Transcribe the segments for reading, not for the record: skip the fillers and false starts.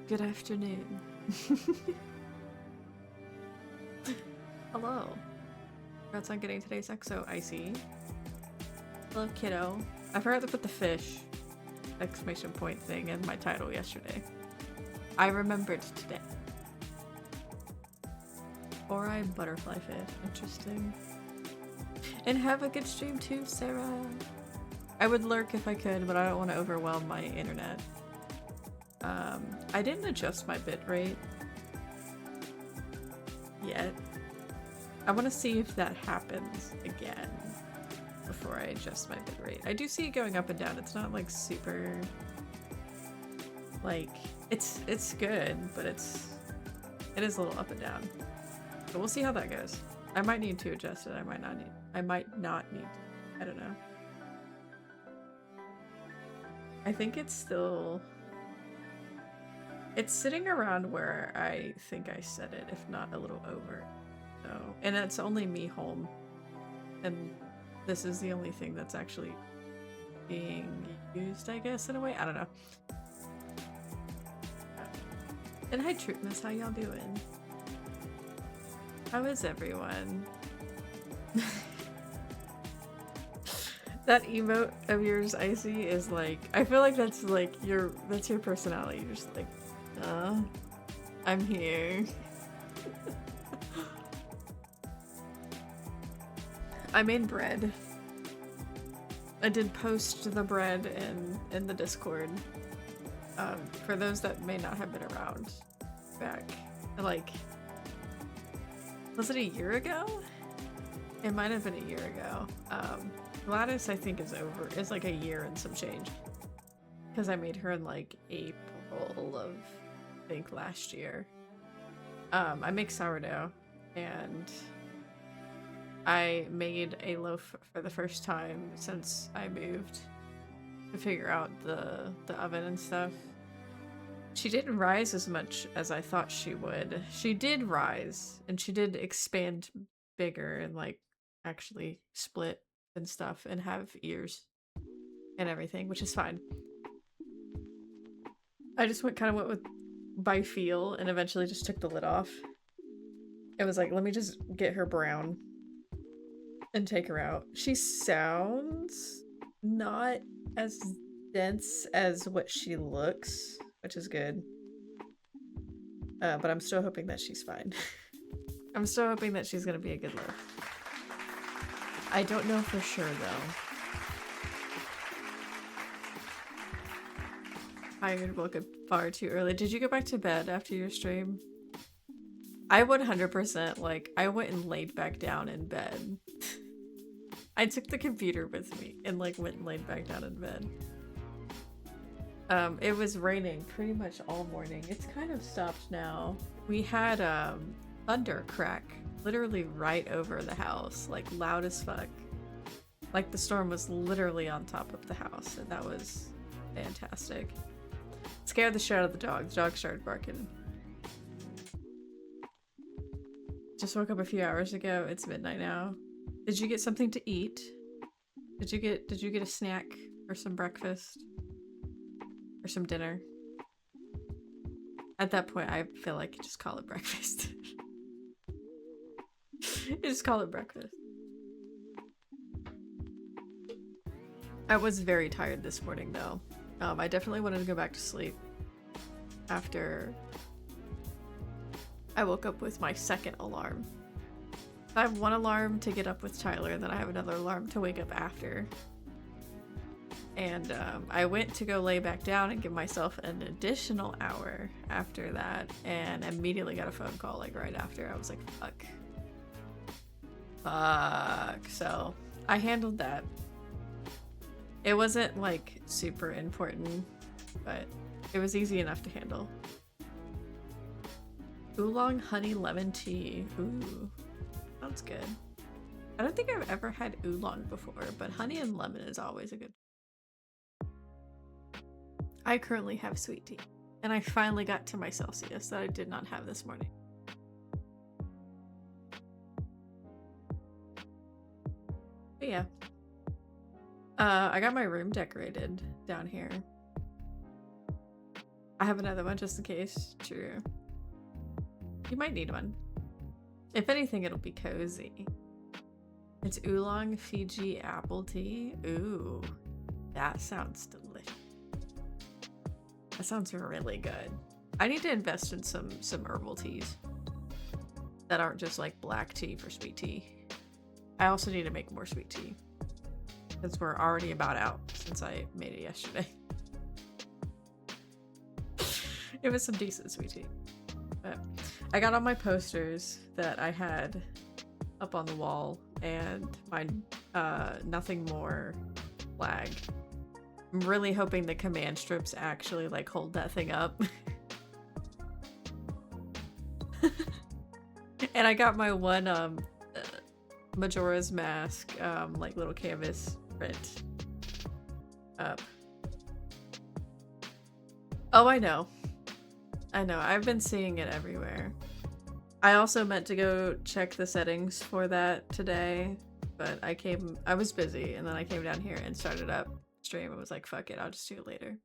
Good afternoon. Hello. Congrats on getting today's exo icy. Hello, kiddo. I forgot to put the fish exclamation point thing in my title yesterday. I remembered today. Or-eye butterfly fish. Interesting. And have a good stream too, Sarah. I would lurk if I could, but I don't want to overwhelm my internet. I didn't adjust my bitrate yet. I want to see if that happens again before I adjust my bitrate. I do see it going up and down. It's not like super, like, it's good, but it is a little up and down. But we'll see how that goes. I might need to adjust it. I might not need to. I don't know. I think it's still... It's sitting around where I think I set it, if not a little over. So, and it's only me home. And this is the only thing that's actually being used, I guess, in a way. I don't know. And hi, Truthmas, how y'all doing? How is everyone? That emote of yours, Icy, is like, I feel like that's like that's your personality. You're just like, I'm here. I made bread. I did post the bread in the Discord. For those that may not have been around back, like, was it a year ago? It might have been a year ago. Gladys, I think, is like a year and some change. Because I made her in like April of, I think, last year. I make sourdough, and I made a loaf for the first time since I moved to figure out the oven and stuff. She didn't rise as much as I thought she would. She did rise, and she did expand bigger and like actually split and stuff and have ears and everything, which is fine. I just went with by feel and eventually just took the lid off. It was like, let me just get her brown and take her out. She sounds not as dense as what she looks, which is good. But I'm still hoping that she's fine. I'm still hoping that she's gonna be a good loaf. I don't know for sure though. I woke up far too early. Did you go back to bed after your stream? I 100%, like, I went and laid back down in bed. I took the computer with me and like went and laid back down in bed. It was raining pretty much all morning. It's kind of stopped now. We had thunder crack literally right over the house, like loud as fuck. Like the storm was literally on top of the house, and that was fantastic. Scared the shit out of the dog. The dog started barking. Just woke up a few hours ago. It's midnight now. Did you get something to eat? Did you get a snack or some breakfast? Or some dinner? At that point, I feel like you just call it breakfast. You just call it breakfast. I was very tired this morning though. I definitely wanted to go back to sleep after I woke up with my second alarm. I have one alarm to get up with Tyler, and then I have another alarm to wake up after. And I went to go lay back down and give myself an additional hour after that, and immediately got a phone call like right after. I was like, fuck. So I handled that. It wasn't like super important, but it was easy enough to handle. Oolong honey lemon tea. Ooh, sounds good. I don't think I've ever had oolong before, but honey and lemon is always a good. I currently have sweet tea, and I finally got to my Celsius that I did not have this morning. But yeah. I got my room decorated down here. I have another one just in case. True. You might need one. If anything, it'll be cozy. It's oolong Fiji apple tea. Ooh, that sounds delicious. That sounds really good. I need to invest in some herbal teas that aren't just like black tea for sweet tea. I also need to make more sweet tea because we're already about out since I made it yesterday. It was some decent sweet tea. But I got all my posters that I had up on the wall and my nothing more flag. I'm really hoping the command strips actually like hold that thing up. And I got my one Majora's Mask like little canvas print up. Oh, I know. I've been seeing it everywhere. I also meant to go check the settings for that today, but I was busy, and then I came down here and started up stream and was like, fuck it, I'll just do it later.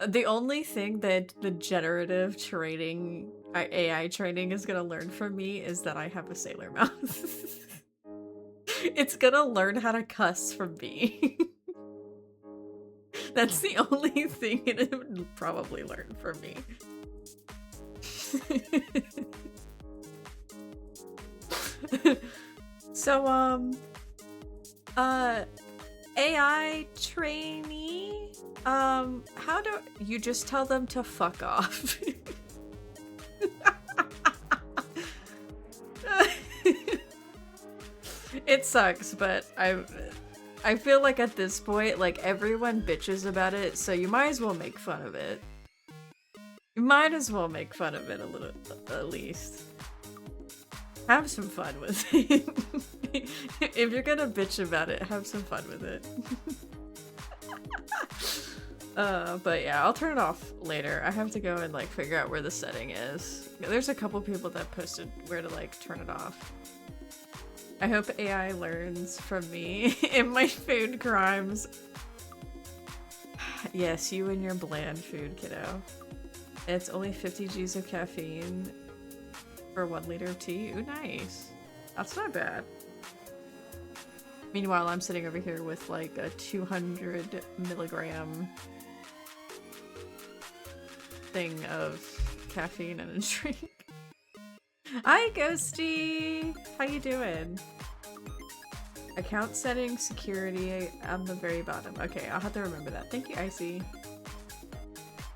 The only thing that the generative training, AI training is gonna learn from me is that I have a sailor mouth. It's gonna learn how to cuss from me. That's the only thing it would probably learn from me. So, AI trainee, how do you just tell them to fuck off? It sucks, but I feel like at this point, like, everyone bitches about it, so you might as well make fun of it. You might as well make fun of it a little, at least. Have some fun with it. If you're gonna bitch about it, have some fun with it. But yeah, I'll turn it off later. I have to go and like figure out where the setting is. There's a couple people that posted where to like turn it off. I hope AI learns from me in my food crimes. Yes, you and your bland food, kiddo. It's only 50 G's of caffeine for 1 liter of tea. Ooh, nice. That's not bad. Meanwhile, I'm sitting over here with like a 200 milligram thing of caffeine and a drink. Hi, Ghosty! How you doing? Account settings, security on the very bottom. Okay, I'll have to remember that. Thank you, Icy.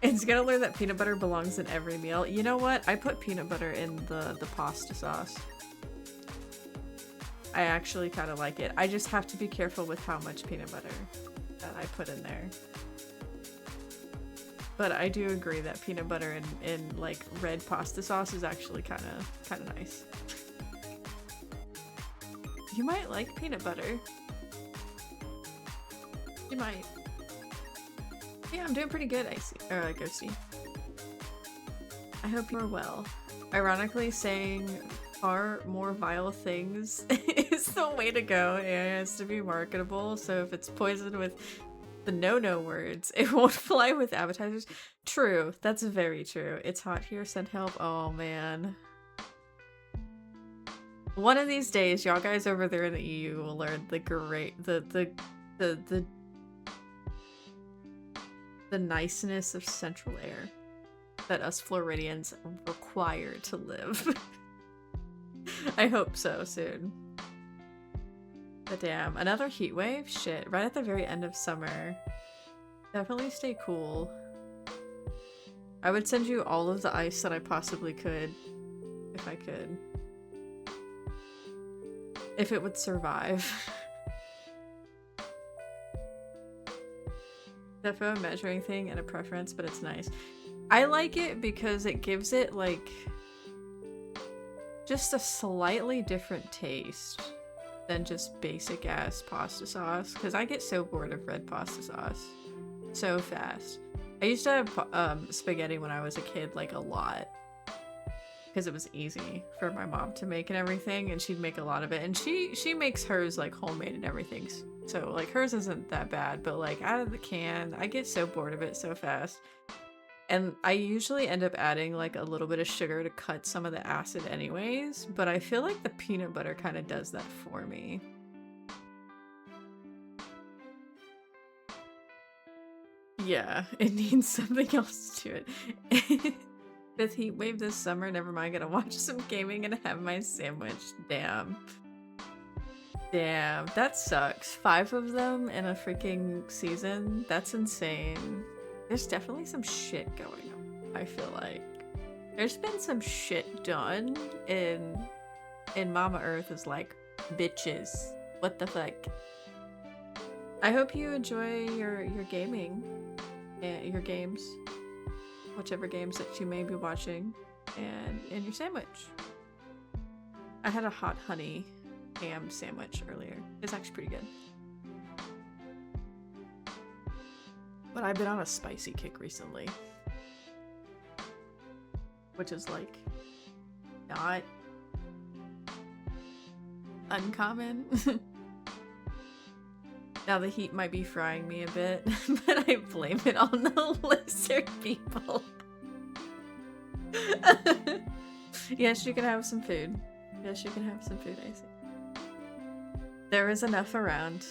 It's gonna learn that peanut butter belongs in every meal. You know what? I put peanut butter in the pasta sauce. I actually kind of like it. I just have to be careful with how much peanut butter that I put in there. But I do agree that peanut butter in like red pasta sauce is actually kind of nice. You might like peanut butter. You might. Yeah, I'm doing pretty good, Icy. Or Ghosty. I hope you're well. Ironically, saying far more vile things is the way to go. It has to be marketable, so if it's poisoned with the no-no words, it won't fly with advertisers. True, that's very true. It's hot here, send help. Oh man. One of these days, y'all guys over there in the EU will learn the niceness of central air that us Floridians require to live. I hope so soon. But damn, another heat wave? Shit, right at the very end of summer. Definitely stay cool. I would send you all of the ice that I possibly could, if I could. If it would survive. Defo a measuring thing and a preference, but it's nice. I like it because it gives it like just a slightly different taste than just basic ass pasta sauce, because I get so bored of red pasta sauce so fast. I used to have spaghetti when I was a kid like a lot, because it was easy for my mom to make and everything, and she'd make a lot of it, and she makes hers like homemade and everything, so like hers isn't that bad, but like out of the can I get so bored of it so fast. And I usually end up adding like a little bit of sugar to cut some of the acid anyways, but I feel like the peanut butter kind of does that for me. Yeah, it needs something else to it. Fifth heat wave this summer, never mind, gonna watch some gaming and have my sandwich. Damn. Damn, that sucks. 5 of them in a freaking season? That's insane. There's definitely some shit going on, I feel like. There's been some shit done in Mama Earth is like, bitches. What the fuck? I hope you enjoy your gaming, your games, whichever games that you may be watching, and your sandwich. I had a hot honey ham sandwich earlier. It's actually pretty good. But I've been on a spicy kick recently, which is like not uncommon. Now the heat might be frying me a bit, but I blame it on the lizard people. Yes, you can have some food. Yes, you can have some food, I see. There is enough around.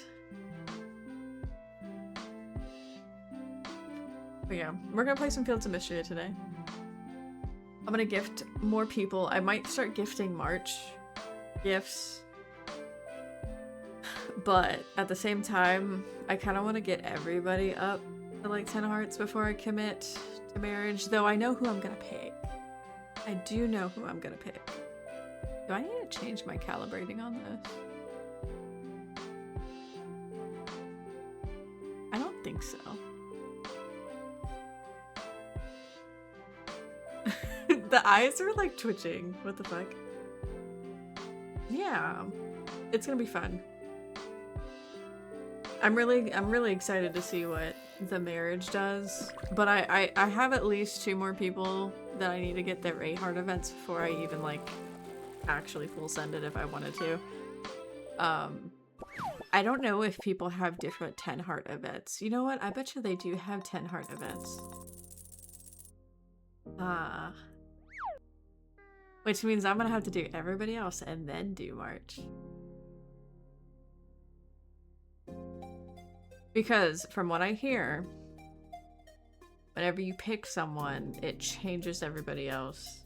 But yeah, we're gonna play some Fields of Mistria today. I'm gonna gift more people. I might start gifting March gifts. But at the same time, I kind of want to get everybody up to like 10 hearts before I commit to marriage. Though I know who I'm gonna pick. I do know who I'm gonna pick. Do I need to change my calibrating on this? I don't think so. The eyes are like twitching. What the fuck? Yeah, it's gonna be fun. I'm really excited to see what the marriage does, but I have at least 2 more people that I need to get their 8 heart events before I even like actually full send it if I wanted to. I don't know if people have different 10 heart events. You know what? I bet you they do have 10 heart events. Which means I'm gonna have to do everybody else and then do March. Because from what I hear, whenever you pick someone, it changes everybody else.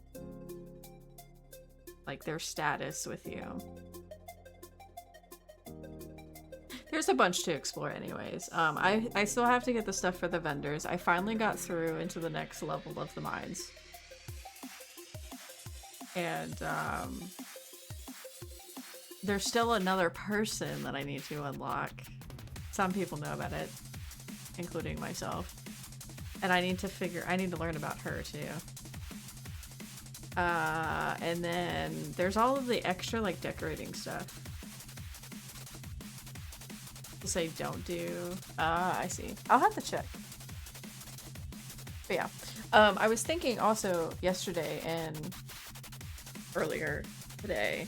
Like their status with you. There's a bunch to explore anyways. I still have to get the stuff for the vendors. I finally got through into the next level of the mines. And there's still another person that I need to unlock. Some people know about it, including myself. And I need to learn about her too. And then there's all of the extra like decorating stuff. To say don't do. I see. I'll have to check. But yeah. I was thinking also yesterday and earlier today,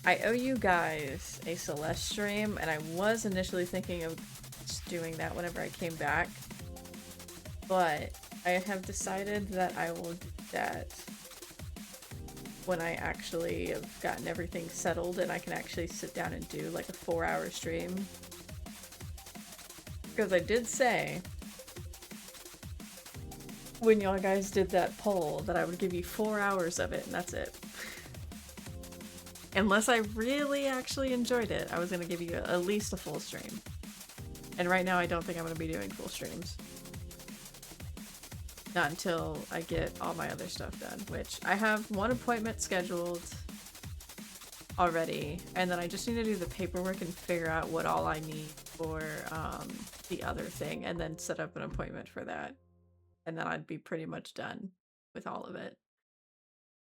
I owe you guys a Celeste stream, and I was initially thinking of just doing that whenever I came back, but I have decided that I will do that when I actually have gotten everything settled and I can actually sit down and do like a 4-hour stream. Because I did say when y'all guys did that poll that I would give you 4 hours of it, and that's it. Unless I really actually enjoyed it, I was going to give you at least a full stream. And right now I don't think I'm going to be doing full streams. Not until I get all my other stuff done, which I have 1 appointment scheduled already, and then I just need to do the paperwork and figure out what all I need for the other thing, and then set up an appointment for that. And then I'd be pretty much done with all of it.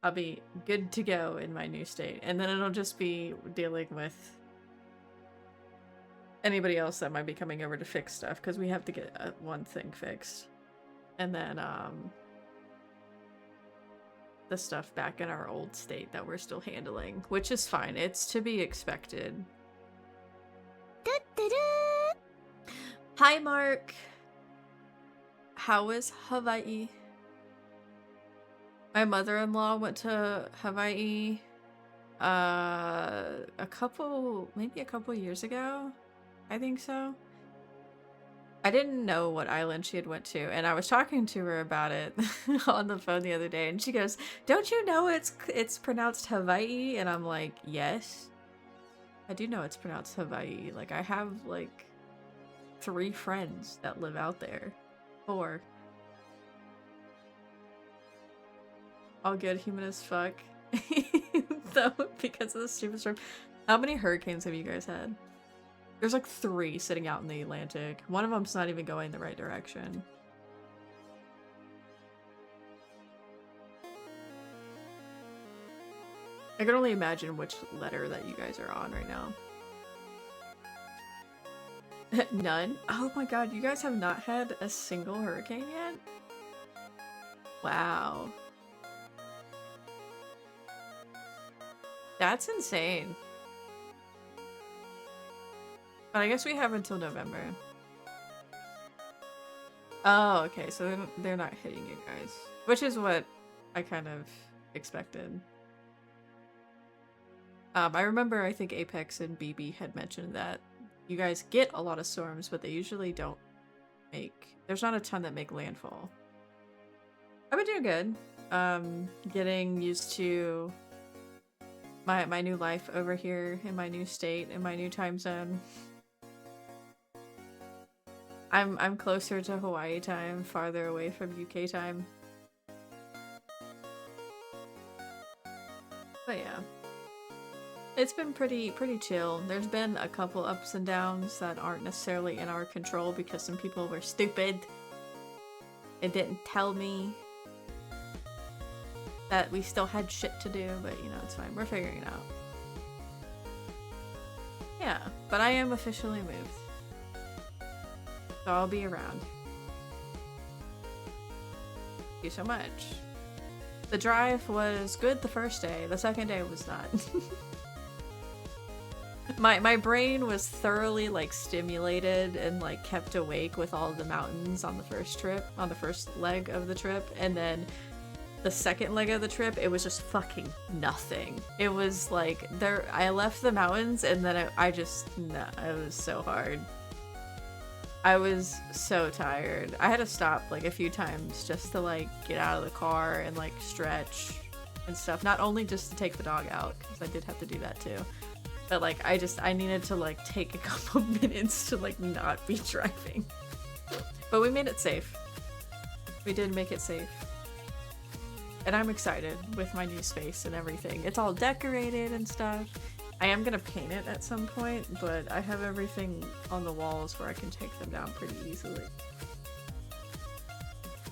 I'll be good to go in my new state, and then it'll just be dealing with anybody else that might be coming over to fix stuff, because we have to get one thing fixed. And then the stuff back in our old state that we're still handling, which is fine. It's to be expected. Hi, Mark. How is Hawaii? My mother-in-law went to Hawaii maybe a couple years ago. I think so. I didn't know what island she had went to, and I was talking to her about it on the phone the other day, and she goes, "Don't you know it's pronounced Hawaii?" And I'm like, "Yes. I do know it's pronounced Hawaii. Like, I have, like, 3 friends that live out there. 4. All good, human as fuck." Though, because of the stupid storm. How many hurricanes have you guys had? There's like 3 sitting out in the Atlantic. One of them's not even going the right direction. I can only imagine which letter that you guys are on right now. None? Oh my god, you guys have not had a single hurricane yet? Wow. That's insane. But I guess we have until November. Oh, okay, so they're not hitting you guys. Which is what I kind of expected. I remember, I think Apex and BB had mentioned that you guys get a lot of storms, but they usually don't make... There's not a ton that make landfall. I've been doing good. Getting used to my new life over here in my new state, in my new time zone. I'm closer to Hawaii time, farther away from UK time. But yeah. It's been pretty chill. There's been a couple ups and downs that aren't necessarily in our control because some people were stupid and didn't tell me that we still had shit to do, but you know, it's fine. We're figuring it out. Yeah, but I am officially moved. So I'll be around. Thank you so much. The drive was good the first day. The second day was not. My brain was thoroughly like stimulated and like kept awake with all the mountains on the first trip, on the first leg of the trip, and then the second leg of the trip, it was just fucking nothing. It was like I left the mountains and then I just, no, it was so hard. I was so tired. I had to stop like a few times just to like get out of the car and like stretch and stuff. Not only just to take the dog out, because I did have to do that too. But like I needed to like take a couple minutes to like not be driving. But we made it safe. We did make it safe. And I'm excited with my new space and everything. It's all decorated and stuff. I am gonna paint it at some point, but I have everything on the walls where I can take them down pretty easily.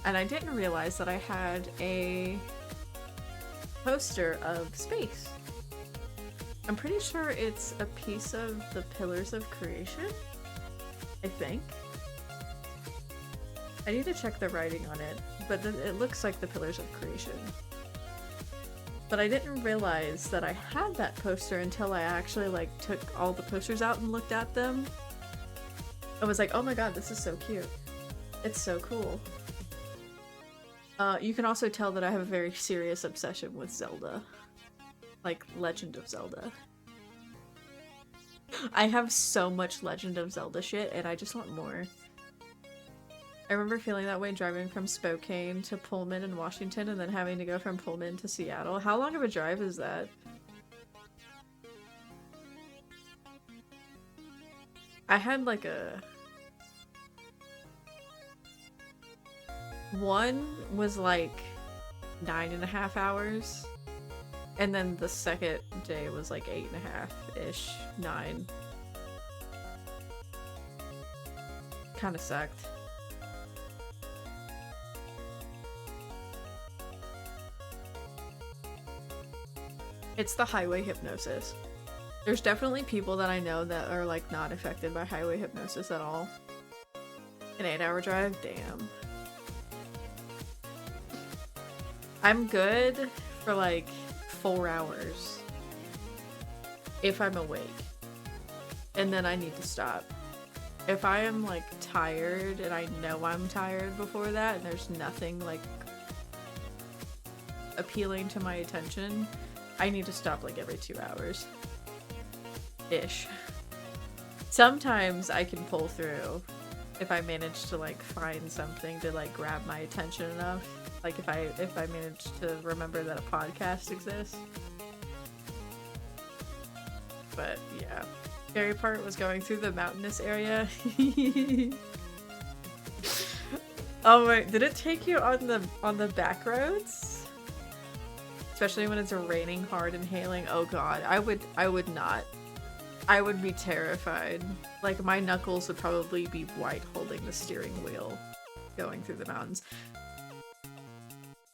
And I didn't realize that I had a poster of space. I'm pretty sure it's a piece of the Pillars of Creation, I think. I need to check the writing on it, but it looks like the Pillars of Creation. But I didn't realize that I had that poster until I actually like took all the posters out and looked at them. I was like, oh my god, this is so cute. It's so cool. You can also tell that I have a very serious obsession with Zelda. Like, Legend of Zelda. I have so much Legend of Zelda shit, and I just want more. I remember feeling that way driving from Spokane to Pullman in Washington and then having to go from Pullman to Seattle. How long of a drive is that? I had like a... One was like 9.5 hours. And then the second day was like 8.5-ish, 9. Kinda sucked. It's the highway hypnosis. There's definitely people that I know that are like not affected by highway hypnosis at all. An 8-hour drive? Damn. I'm good for like 4 hours if I'm awake, and then I need to stop. If I am like tired and I know I'm tired before that and there's nothing like appealing to my attention, I need to stop like every 2 hours ish. Sometimes I can pull through if I manage to like find something to like grab my attention enough. Like if I manage to remember that a podcast exists. But yeah. Scary part was going through the mountainous area. Oh my, did it take you on the back roads? Especially when it's raining hard and hailing. Oh god, I would not. I would be terrified. Like my knuckles would probably be white holding the steering wheel going through the mountains.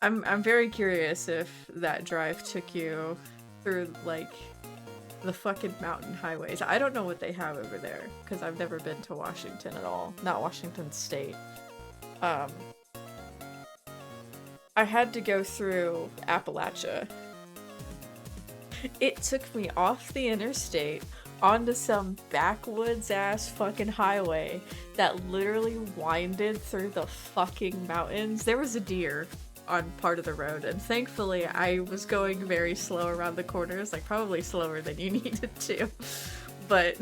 I'm very curious if that drive took you through like the fucking mountain highways. I don't know what they have over there because I've never been to Washington at all. Not Washington State. I had to go through Appalachia. It took me off the interstate onto some backwoods ass fucking highway that literally winded through the fucking mountains. There was a deer on part of the road, and thankfully I was going very slow around the corners, like probably slower than you needed to, but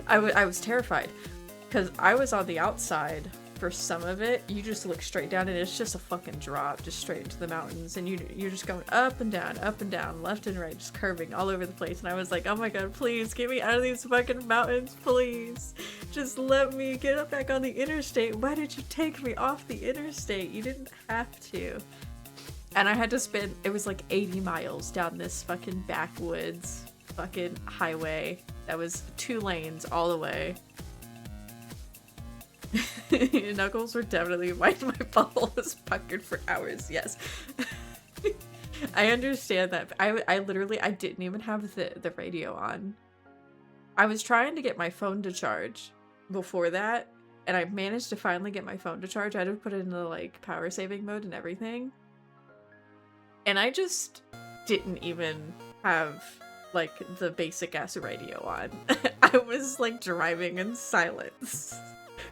I was terrified because I was on the outside for some of it. You just look straight down and it's just a fucking drop just straight into the mountains, and you're just going up and down, left and right, just curving all over the place. And I was like, oh my god, please get me out of these fucking mountains, please just let me get up back on the interstate. Why did you take me off the interstate? You didn't have to. And I had to spend, it was like 80 miles down this fucking backwoods fucking highway that was 2 lanes all the way. Knuckles were definitely white. My bubble was puckered for hours. Yes. I understand that. I literally, I didn't even have the radio on. I was trying to get my phone to charge before that, and I managed to finally get my phone to charge. I had to put it into like power saving mode and everything. And I just didn't even have like the basic ass radio on. I was like driving in silence,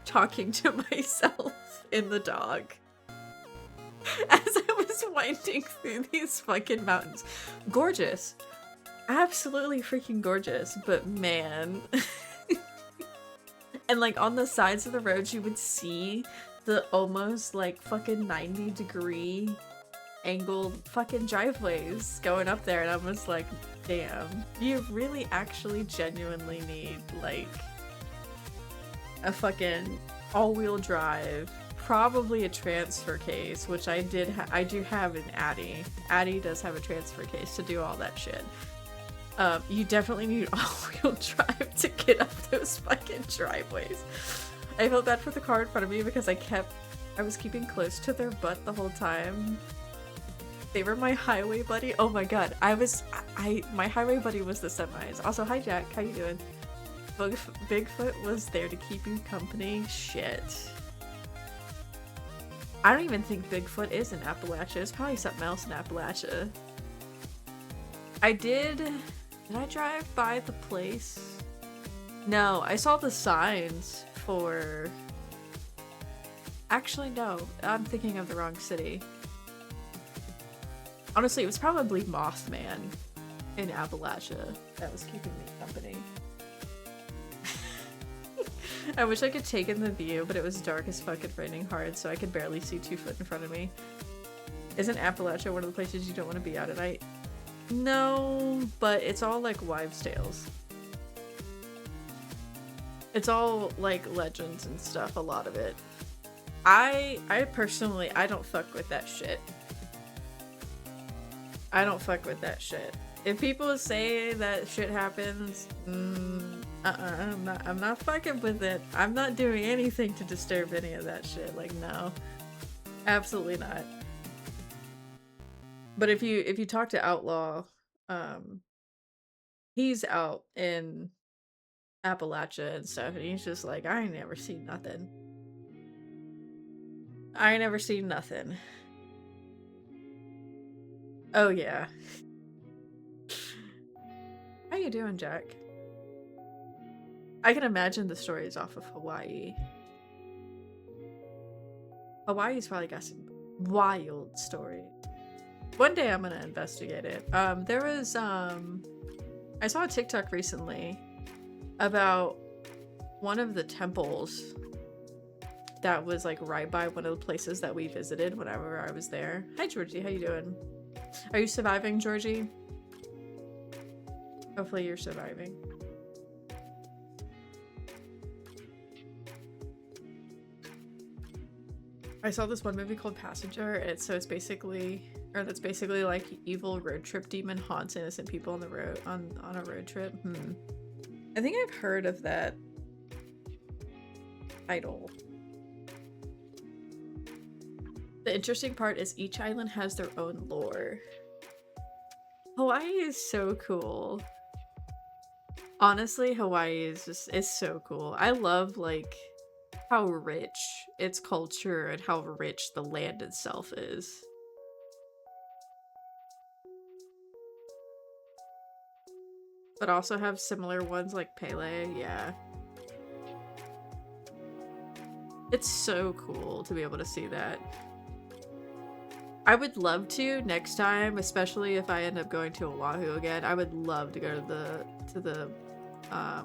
talking to myself in the dog as I was winding through these fucking mountains. Gorgeous. Absolutely freaking gorgeous, but man. And like on the sides of the roads you would see the almost like fucking 90-degree angled fucking driveways going up there, and I was like, damn, you really actually genuinely need like a fucking all-wheel drive, probably a transfer case, which I do have an Addy. Addy does have a transfer case to do all that shit. You definitely need all-wheel drive to get up those fucking driveways. I felt bad for the car in front of me because I was keeping close to their butt the whole time. They were my highway buddy. Oh my god, my highway buddy was the semis. Also, hi Jack, how you doing? Bigfoot was there to keep you company? Shit. I don't even think Bigfoot is in Appalachia. It's probably something else in Appalachia. Did I drive by the place? No, I saw the signs for... Actually, no. I'm thinking of the wrong city. Honestly, it was probably Mothman in Appalachia that was keeping me company. I wish I could take in the view, but it was dark as fuck and raining hard, so I could barely see 2 foot in front of me. Isn't Appalachia one of the places you don't want to be out at night? No, but it's all like wives' tales. It's all like legends and stuff, a lot of it. I personally, I don't fuck with that shit. I don't fuck with that shit. If people say that shit happens, I'm not fucking with it. I'm not doing anything to disturb any of that shit. Like, no. Absolutely not. But if you talk to Outlaw, he's out in Appalachia and stuff, and he's just like, I ain't never seen nothing. I ain't never seen nothing. Oh yeah. How you doing, Jack? I can imagine the stories off of Hawaii. Hawaii's probably got some wild stories. One day I'm gonna investigate it. There was I saw a TikTok recently about one of the temples that was like right by one of the places that we visited whenever I was there. Hi Georgie, how you doing? Are you surviving, Georgie? Hopefully you're surviving. I saw this one movie called Passenger. It's basically like evil road trip demon haunts innocent people on the road on a road trip. I think I've heard of that title. The interesting part is each island has their own lore. Hawaii is so cool. Honestly, Hawaii is so cool. I love like how rich its culture and how rich the land itself is. But also have similar ones like Pele, yeah. It's so cool to be able to see that. I would love to next time, especially if I end up going to Oahu again. I would love to go to the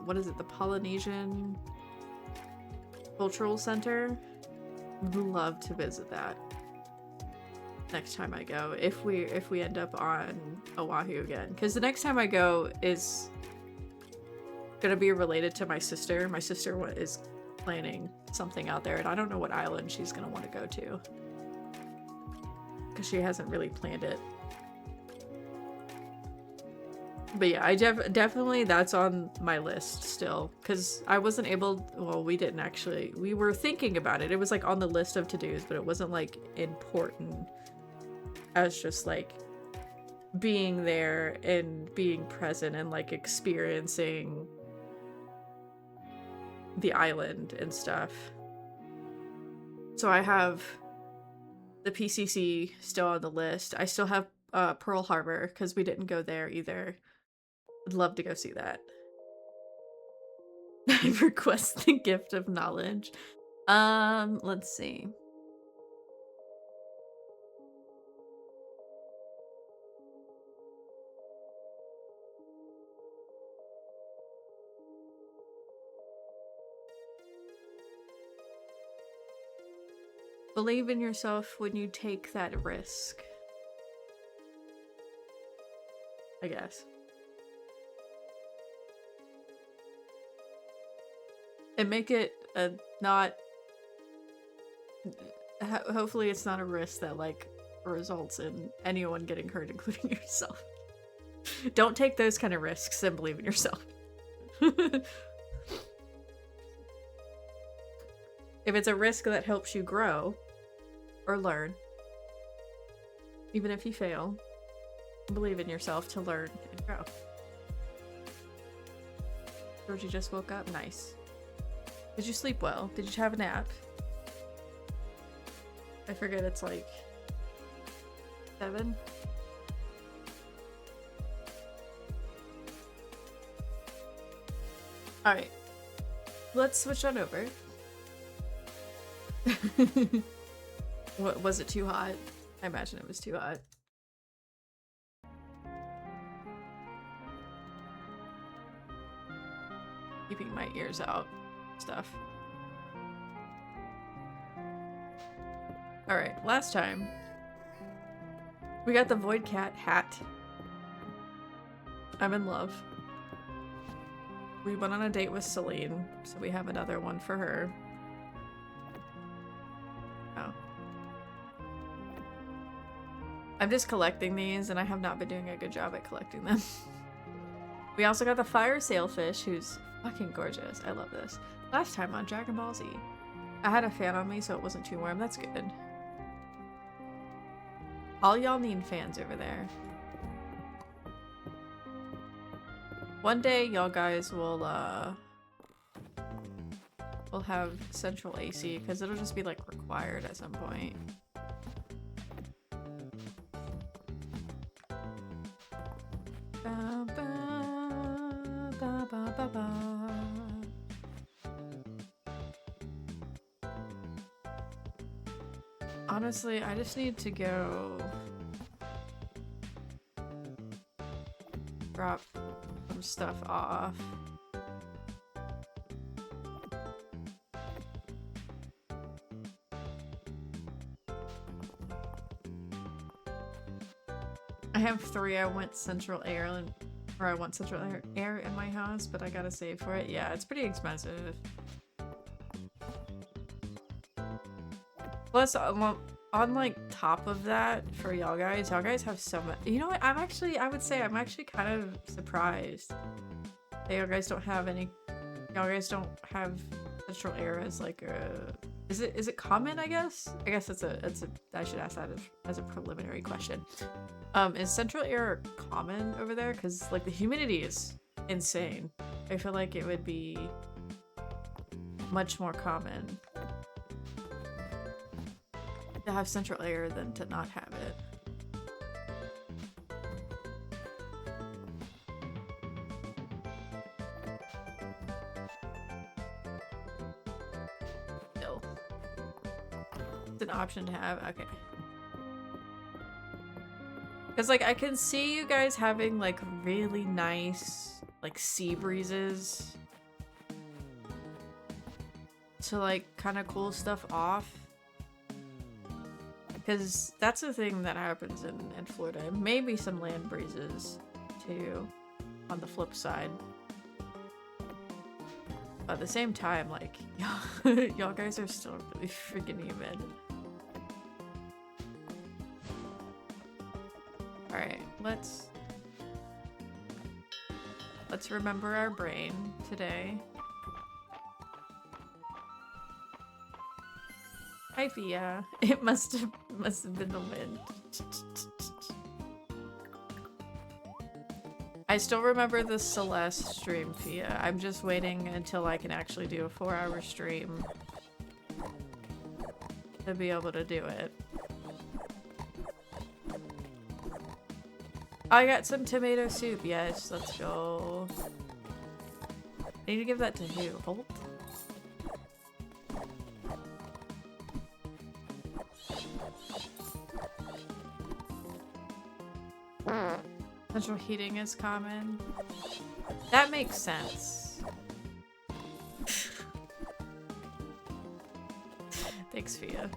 what is it, the Polynesian Cultural Center. Would love to visit that next time I go, if we end up on Oahu again, because the next time I go is gonna be related to my sister. My sister is planning something out there, and I don't know what island she's gonna want to go to because she hasn't really planned it. But yeah, I definitely that's on my list still, because I wasn't able, well, we didn't actually, we were thinking about it. It was like on the list of to-dos, but it wasn't like important as just like being there and being present and like experiencing the island and stuff. So I have the PCC still on the list. I still have Pearl Harbor because we didn't go there either. Would love to go see that. I request the gift of knowledge. Let's see. Believe in yourself when you take that risk, I guess. And make it a not... Hopefully it's not a risk that, like, results in anyone getting hurt, including yourself. Don't take those kind of risks and believe in yourself. If it's a risk that helps you grow or learn, even if you fail, believe in yourself to learn and grow. Georgie just woke up. Nice. Did you sleep well? Did you have a nap? I forget, it's like 7? Alright. Let's switch on over. What, was it too hot? I imagine it was too hot. Keeping my ears out. Stuff. Alright, last time we got the Void Cat hat. I'm in love. We went on a date with Celine, so we have another one for her. Oh. I'm just collecting these, and I have not been doing a good job at collecting them. We also got the Fire Sailfish, who's fucking gorgeous. I love this. Last time on Dragon Ball Z. I had a fan on me, so it wasn't too warm. That's good. All y'all need fans over there. One day, y'all guys will have central AC, because it'll just be, like, required at some point. Ba, ba, ba, ba, ba, ba. Honestly, I just need to go drop some stuff off. I have 3. I want central air in my house, but I gotta save for it. Yeah, it's pretty expensive. Plus, on like top of that, for y'all guys have so much. You know what? I would say I'm actually kind of surprised that y'all guys don't have any. Y'all guys don't have central air as like a. Is it common? I guess it's a. I should ask that as a preliminary question. Is central air common over there? Because like the humidity is insane. I feel like it would be much more common to have central air than to not have it. Still, it's an option to have. Okay. Because, like, I can see you guys having, like, really nice, like, sea breezes to, like, kind of cool stuff off. Because that's the thing that happens in Florida. Maybe some land breezes, too, on the flip side. But at the same time, like, y'all guys are still really freaking humid. Alright, let's remember our brain today. Hi, Fia. It must have been the wind. I still remember the Celeste stream, Fia. I'm just waiting until I can actually do a 4-hour stream to be able to do it. I got some tomato soup. Yes, let's go. I need to give that to who? Holt? Central heating is common. That makes sense. Thanks, Fia.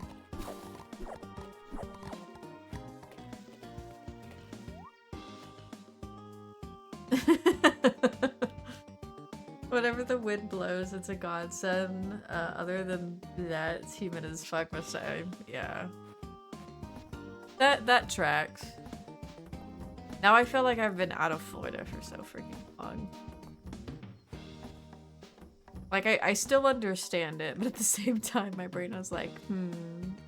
Whenever the wind blows, it's a godsend. Other than that, it's humid as fuck most time. Yeah. That tracks. Now I feel like I've been out of Florida for so freaking long. Like, I still understand it, but at the same time, my brain was like,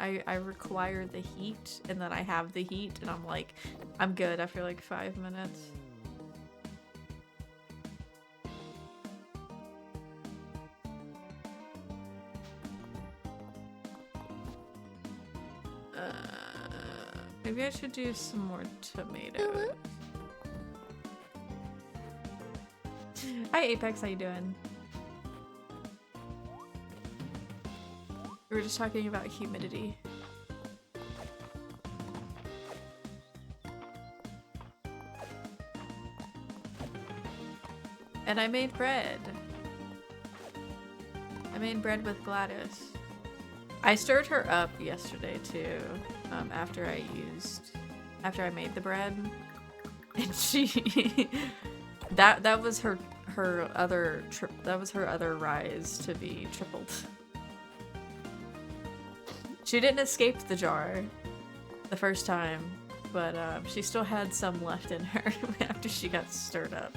I require the heat, and then I have the heat, and I'm like, I'm good after like 5 minutes. Maybe I should do some more tomatoes. Hi Apex, how you doing? We were just talking about humidity. And I made bread. I made bread with Gladys. I stirred her up yesterday too, after I made the bread, and she that was her other rise to be tripled. She didn't escape the jar the first time, but she still had some left in her after she got stirred up.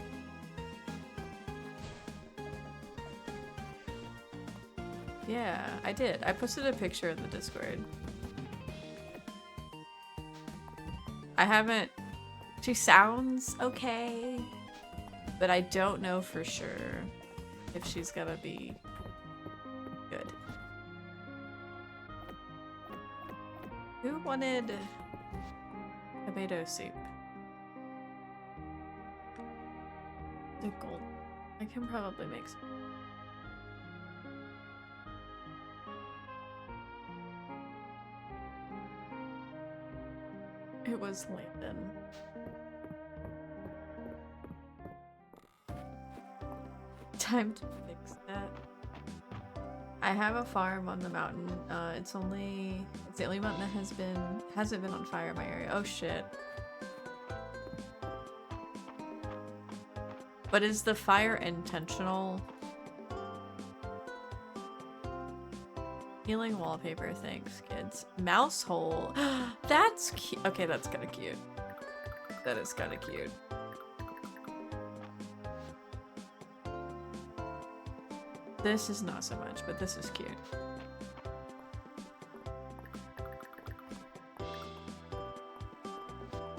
Yeah, I did. I posted a picture in the Discord. I haven't... She sounds okay, but I don't know for sure if she's gonna be good. Who wanted tomato soup? The gold. I can probably make some. It was Landon. Time to fix that. I have a farm on the mountain. It's the only mountain that hasn't been on fire in my area. Oh shit. But is the fire intentional? Healing wallpaper, thanks, kids. Mouse hole. That's cute. Okay, that's kind of cute. That is kind of cute. This is not so much, but this is cute.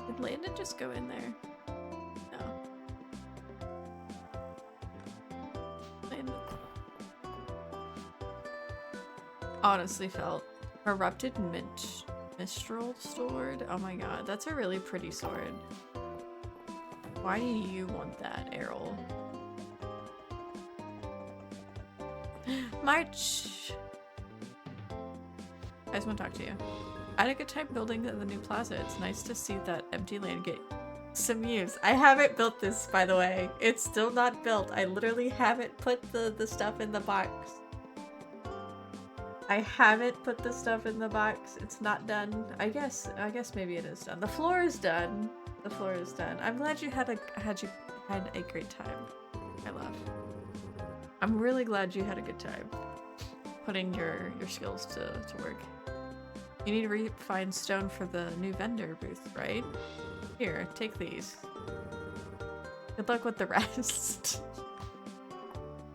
Did Landon just go in there? No. Landon. Honestly felt erupted mistral sword. Oh my god, that's a really pretty sword. Why do you want that, Errol? March! I just want to talk to you. I had a good time building the new plaza. It's nice to see that empty land get some use. I haven't built this, by the way. It's still not built. I literally haven't put the stuff in the box. I haven't put the stuff in the box. It's not done. I guess maybe it is done. The floor is done. The floor is done. I'm glad you had a great time. I love. I'm really glad you had a good time putting your skills to work. You need to refine stone for the new vendor booth, right? Here, take these. Good luck with the rest.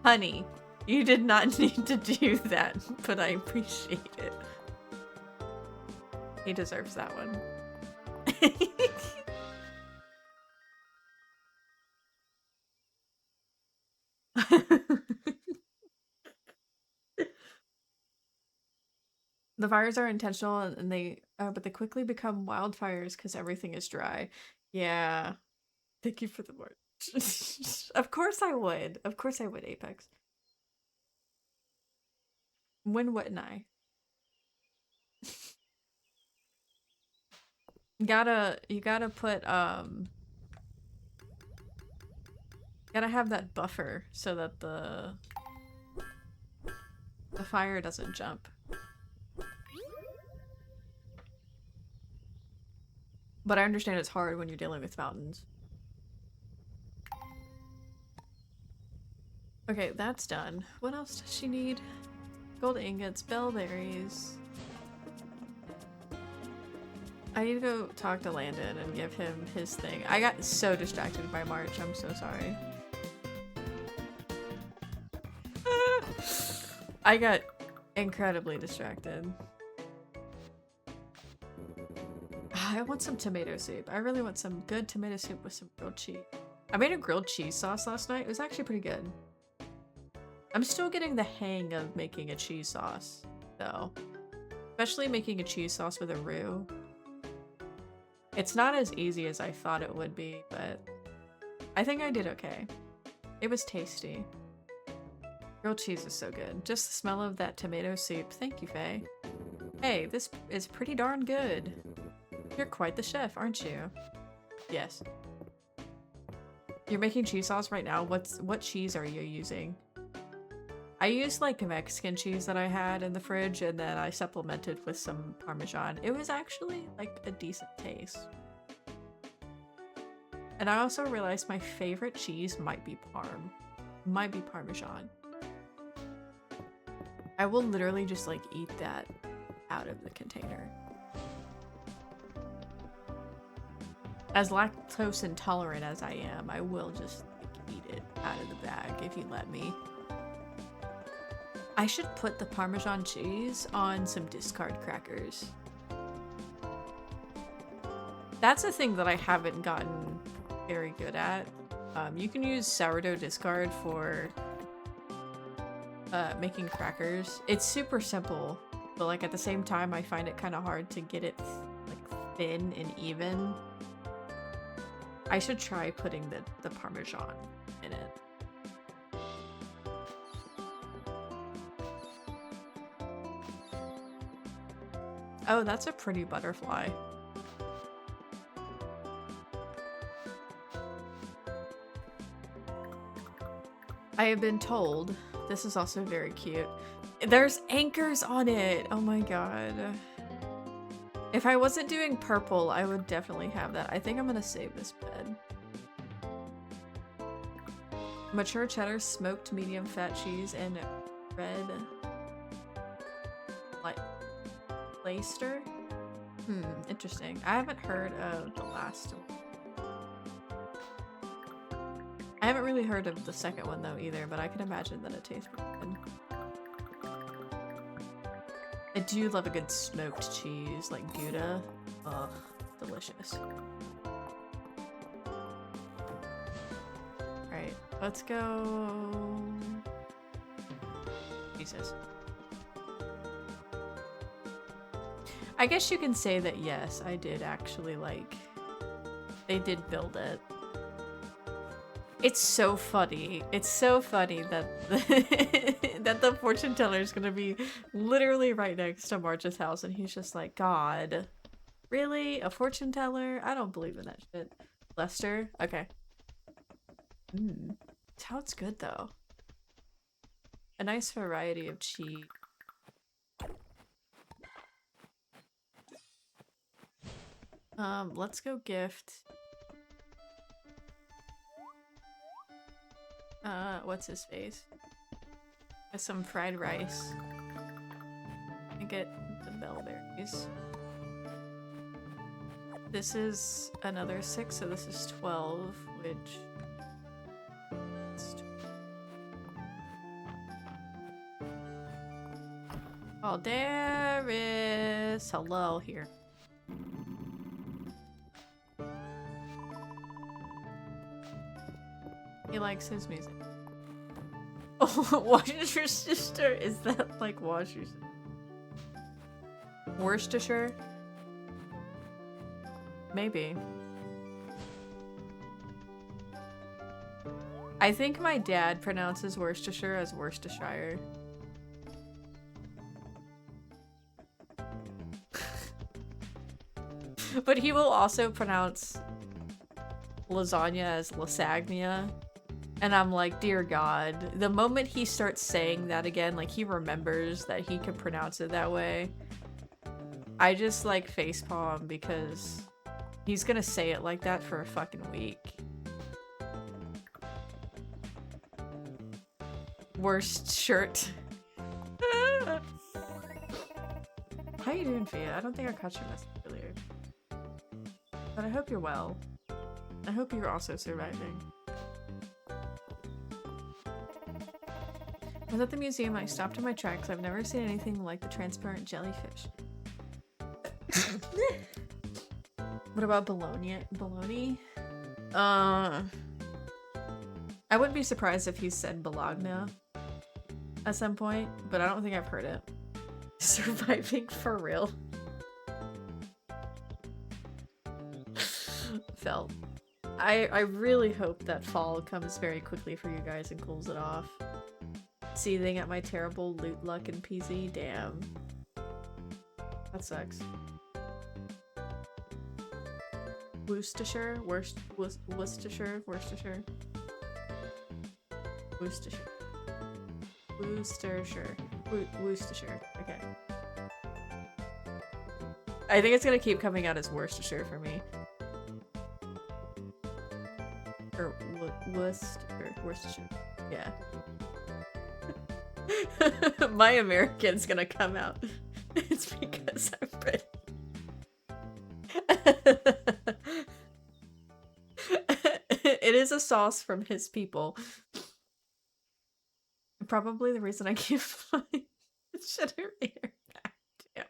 Honey, you did not need to do that, but I appreciate it. He deserves that one. The fires are intentional and but they quickly become wildfires because everything is dry. Yeah. Thank you for the word. Of course I would. Of course I would, Apex. When wouldn't I? You gotta put gotta have that buffer so that the fire doesn't jump. But I understand it's hard when you're dealing with mountains. Okay, that's done. What else does she need? Gold ingots, bellberries. I need to go talk to Landon and give him his thing. I got so distracted by March. I'm so sorry. I got incredibly distracted. I want some tomato soup. I really want some good tomato soup with some grilled cheese. I made a grilled cheese sauce last night. It was actually pretty good. I'm still getting the hang of making a cheese sauce, though. Especially making a cheese sauce with a roux. It's not as easy as I thought it would be, but I think I did okay. It was tasty. Grilled cheese is so good. Just the smell of that tomato soup. Thank you, Faye. Hey, this is pretty darn good. You're quite the chef, aren't you? Yes. You're making cheese sauce right now? What cheese are you using? I used like Mexican cheese that I had in the fridge and then I supplemented with some Parmesan. It was actually like a decent taste. And I also realized my favorite cheese might be Parmesan. I will literally just like eat that out of the container. As lactose intolerant as I am, I will just like, eat it out of the bag if you let me. I should put the Parmesan cheese on some discard crackers. That's a thing that I haven't gotten very good at. You can use sourdough discard for making crackers. It's super simple, but like at the same time I find it kind of hard to get it like thin and even. I should try putting the Parmesan in it. Oh, that's a pretty butterfly. I have been told, this is also very cute, there's anchors on it! Oh my god. If I wasn't doing purple, I would definitely have that. I think I'm gonna save this bed. Mature cheddar, smoked medium fat cheese, and red Leicester? Interesting. I haven't heard of the last one. I haven't really heard of the second one though either, but I can imagine that it tastes pretty good. I do love a good smoked cheese, like Gouda. Ugh, delicious. Alright, let's go... Jesus. I guess you can say that yes, I did actually, like... They did build it. It's so funny. It's so funny that that the fortune teller is gonna be literally right next to March's house, and he's just like, God, really? A fortune teller? I don't believe in that shit. Lester? Okay. Sounds good though. A nice variety of cheese. Let's go gift. What's his face? With some fried rice. And get the bellberries. This is another 6, so this is 12, which... Oh, there is... Hello, here. He likes his music. Oh, Worcestershire? Is that like Worcestershire? Worcestershire? Maybe. I think my dad pronounces Worcestershire as Worcestershire. But he will also pronounce lasagna as lasagna. And I'm like, dear God, the moment he starts saying that again, like he remembers that he can pronounce it that way, I just like facepalm because he's gonna say it like that for a fucking week. Worst shirt. How you doing, Fia? I don't think I caught your message earlier. But I hope you're well. I hope you're also surviving. I was at the museum, I stopped in my tracks. I've never seen anything like the transparent jellyfish. What about bologna? Bologna? I wouldn't be surprised if he said bologna at some point, but I don't think I've heard it. Surviving for real. Felt. I really hope that fall comes very quickly for you guys and cools it off. Seething at my terrible loot luck in PZ, damn. That sucks. Worcestershire? Worcestershire? Worcestershire? Worcestershire. Worcestershire. Worcestershire. Okay. I think it's gonna keep coming out as Worcestershire for me. Or Worcestershire. Yeah. My American's gonna come out. It's because I'm British. It is a sauce from his people. Probably the reason I keep flying cheddar air back. Damn.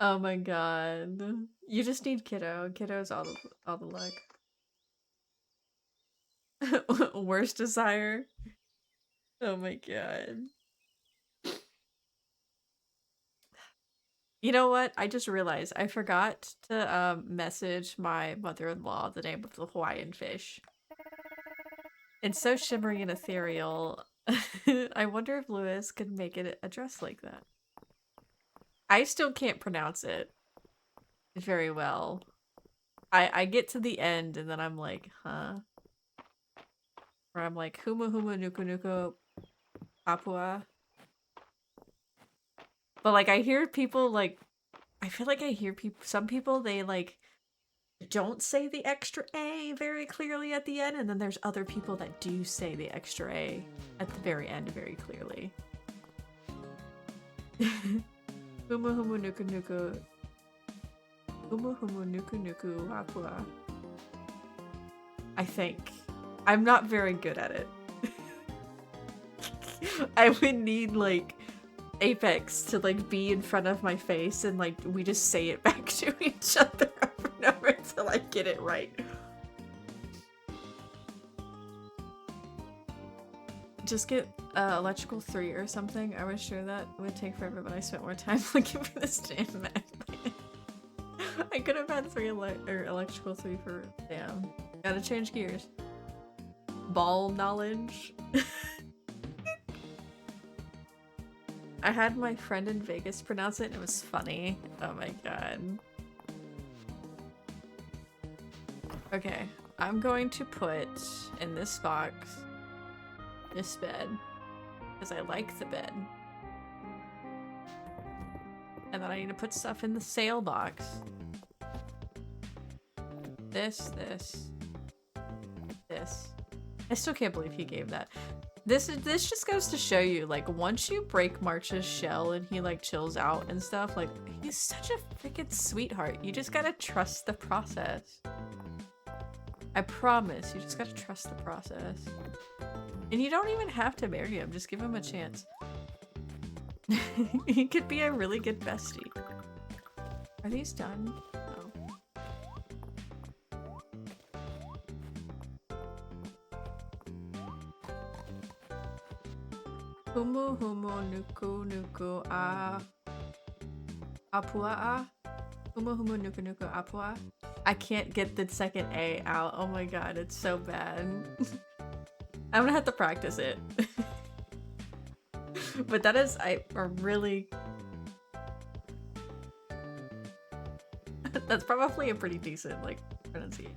Oh my god. You just need Kiddo. Kiddo's all the luck. Worst desire. Oh my god. You know what? I just realized I forgot to message my mother-in-law the name of the Hawaiian fish. It's so shimmery and ethereal. I wonder if Lewis could make it a dress like that. I still can't pronounce it very well. I get to the end and then I'm like, huh? Or I'm like, Huma Huma Nuku Nuku Papua. But like I hear people like, I feel like I hear people, some people, they like don't say the extra A very clearly at the end, and then there's other people that do say the extra A at the very end very clearly. Humu humu nuku nuku. Humu humu nuku nuku apua. I think. I'm not very good at it. I would need like Apex to like be in front of my face and like we just say it back to each other over and over until I get it right. Just get electrical 3 or something. I was sure that would take forever, but I spent more time looking for this damn map. I could have had electrical 3 for damn. Gotta change gears. Ball knowledge. I had my friend in Vegas pronounce it and it was funny. Oh my god. Okay, I'm going to put in this box this bed because I like the bed. And then I need to put stuff in the sale box. This. I still can't believe he gave that. This just goes to show you, like, once you break March's shell and he, like, chills out and stuff, like, he's such a freaking sweetheart. You just gotta trust the process. I promise, you just gotta trust the process. And you don't even have to marry him, just give him a chance. He could be a really good bestie. Are these done? Humu humu nuku nuku apua. Humu humu nuku nuku apua. I can't get the second A out. Oh my god, it's so bad. I'm gonna have to practice it. But that is a really... That's probably a pretty decent, like, pronunciation.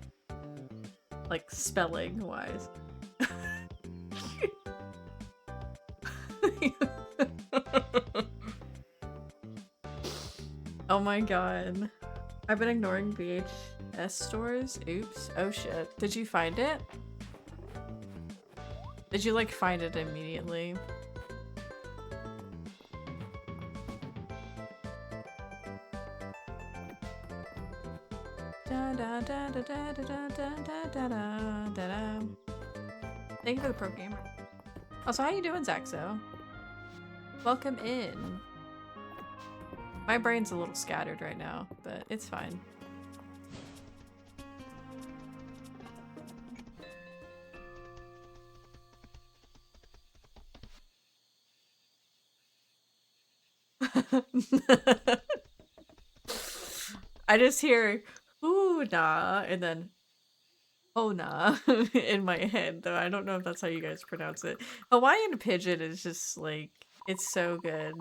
Like, spelling-wise. Oh my god. I've been ignoring VHS stores. Oops. Oh shit. Did you find it? Did you like find it immediately? Thank you for the pro gamer. Also, how you doing, Zaxo? Welcome in. My brain's a little scattered right now, but it's fine. I just hear ooh nah and then oh nah in my head, though I don't know if that's how you guys pronounce it. Hawaiian Pigeon is just like, it's so good.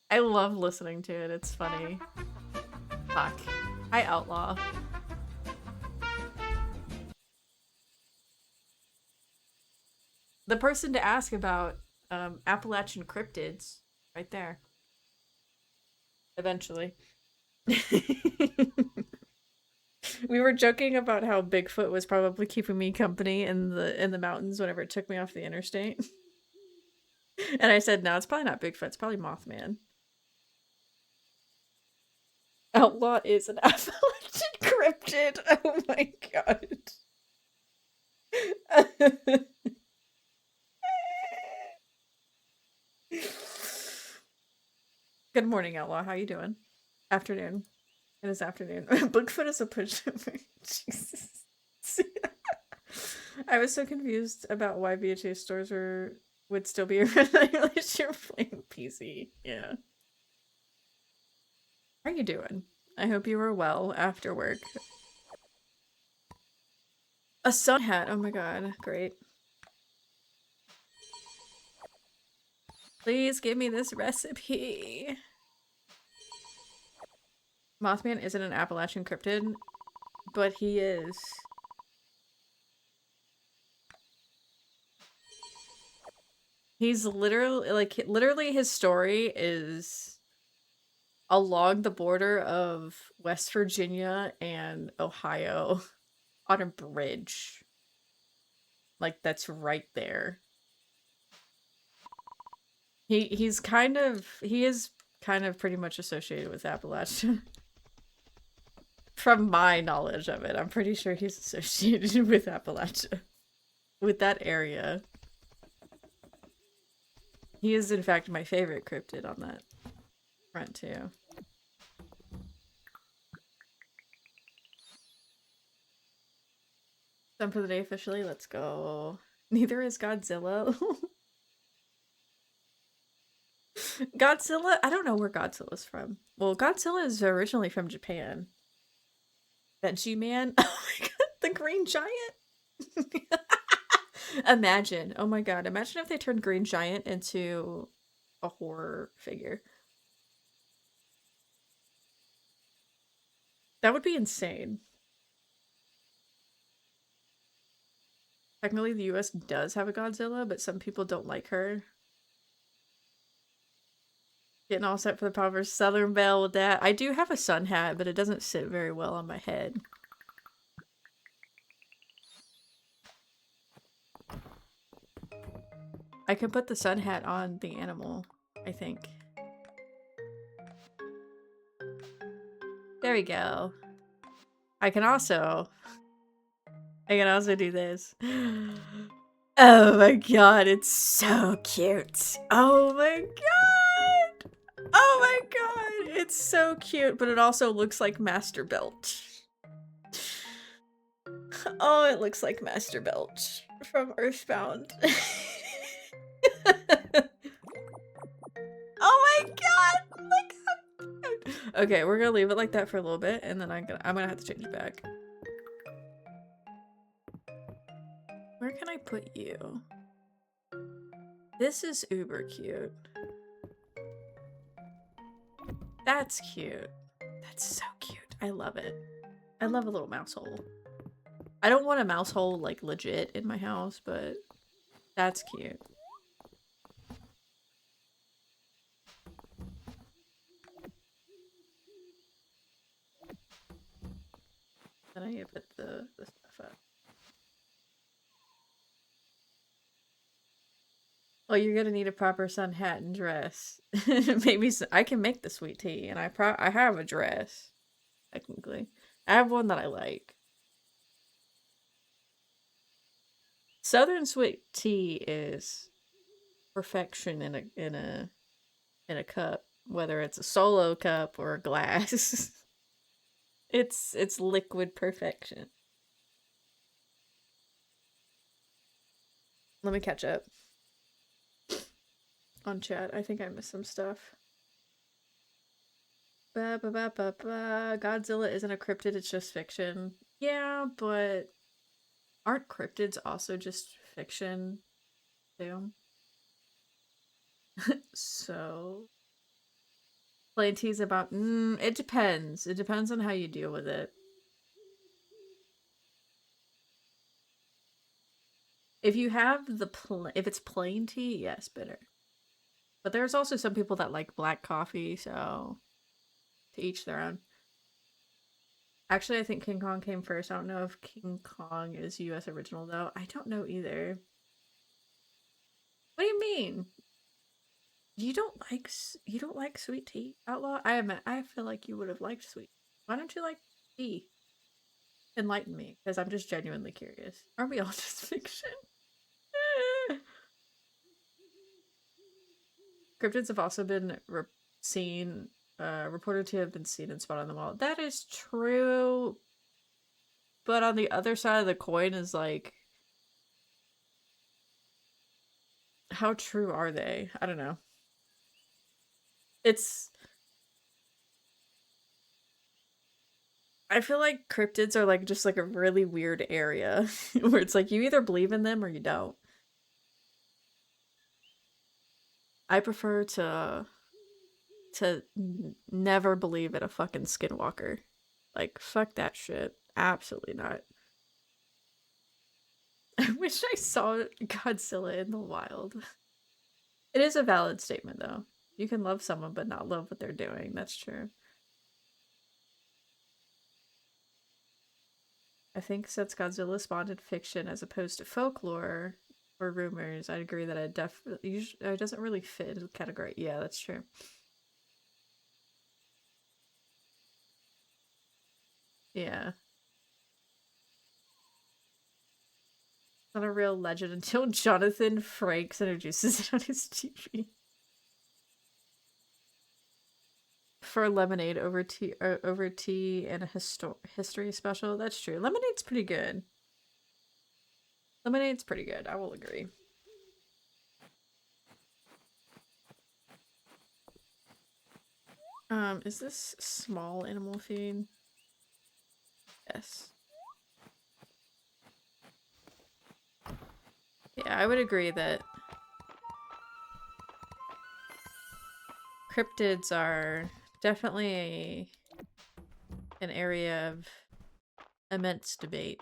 I love listening to it, it's funny. Fuck. Hi, Outlaw. The person to ask about Appalachian cryptids, right there. Eventually. We were joking about how Bigfoot was probably keeping me company in the mountains whenever it took me off the interstate. And I said, no, it's probably not Bigfoot, it's probably Mothman. Outlaw is an Appalachian cryptid. Oh my god. Good morning, Outlaw. How you doing? Afternoon. It is afternoon. Bigfoot is a pushover. Jesus. I was so confused about why VHS stores would still be around unless you're playing PC. Yeah. How are you doing? I hope you were well after work. A sun hat. Oh my god. Great. Please give me this recipe. Mothman isn't an Appalachian cryptid, but he is. He's literally, like, literally his story is along the border of West Virginia and Ohio on a bridge. Like, that's right there. He is kind of pretty much associated with Appalachia. From my knowledge of it, I'm pretty sure he's associated with Appalachia. With that area. He is, in fact, my favorite cryptid on that front, too. Done for the day officially. Let's go. Neither is Godzilla. Godzilla? I don't know where Godzilla's from. Well, Godzilla is originally from Japan. That G-Man? Oh my god, the Green Giant? Imagine. Oh my god, imagine if they turned Green Giant into a horror figure. That would be insane. Technically, the US does have a Godzilla, but some people don't like her. Getting all set for the Power Southern Belle with that. I do have a sun hat, but it doesn't sit very well on my head. I can put the sun hat on the animal, I think. There we go. I can also do this. Oh my god, it's so cute. Oh my god. Oh my god, it's so cute, but it also looks like Master Belch. Oh, it looks like Master Belch from Earthbound. Oh my god! Look how cute! Okay, we're gonna leave it like that for a little bit, and then I'm gonna have to change it back. Where can I put you? This is uber cute. That's cute. That's so cute. I love it. I love a little mouse hole. I don't want a mouse hole, like, legit in my house, but that's cute. Then I need to put the stuff up. Oh, you're gonna need a proper sun hat and dress. Maybe I can make the sweet tea, and I have a dress, technically. I have one that I like. Southern sweet tea is perfection in a cup, whether it's a solo cup or a glass. It's liquid perfection. Let me catch up on chat. I think I missed some stuff. Godzilla isn't a cryptid, it's just fiction. Yeah, but aren't cryptids also just fiction too? So plain tease about it depends. It depends on how you deal with it. If you have if it's plain tea, yes, bitter. But there's also some people that like black coffee, so to each their own. Actually, I think King Kong came first. I don't know if King Kong is US original though. I don't know either. What do you mean? You don't like sweet tea, Outlaw? I feel like you would have liked sweet. Why don't you like tea? Enlighten me, because I'm just genuinely curious. Aren't we all just fiction? Cryptids have also been reported to have been seen and spotted on the wall. That is true. But on the other side of the coin is like, how true are they? I don't know. I feel like cryptids are like just like a really weird area where it's like you either believe in them or you don't. I prefer to to never believe in a fucking skinwalker. Like, fuck that shit. Absolutely not. I wish I saw Godzilla in the wild. It is a valid statement, though. You can love someone but not love what they're doing. That's true. I think since Godzilla spawned in fiction as opposed to folklore or rumors, I'd agree that it definitely it doesn't really fit into the category. Yeah, that's true. Yeah. Not a real legend until Jonathan Frakes introduces it on his TV. For lemonade over tea and a history special. That's true. Lemonade's pretty good. Lemonade's pretty good. I will agree. Is this small animal feed? Yes. Yeah, I would agree that cryptids are definitely an area of immense debate.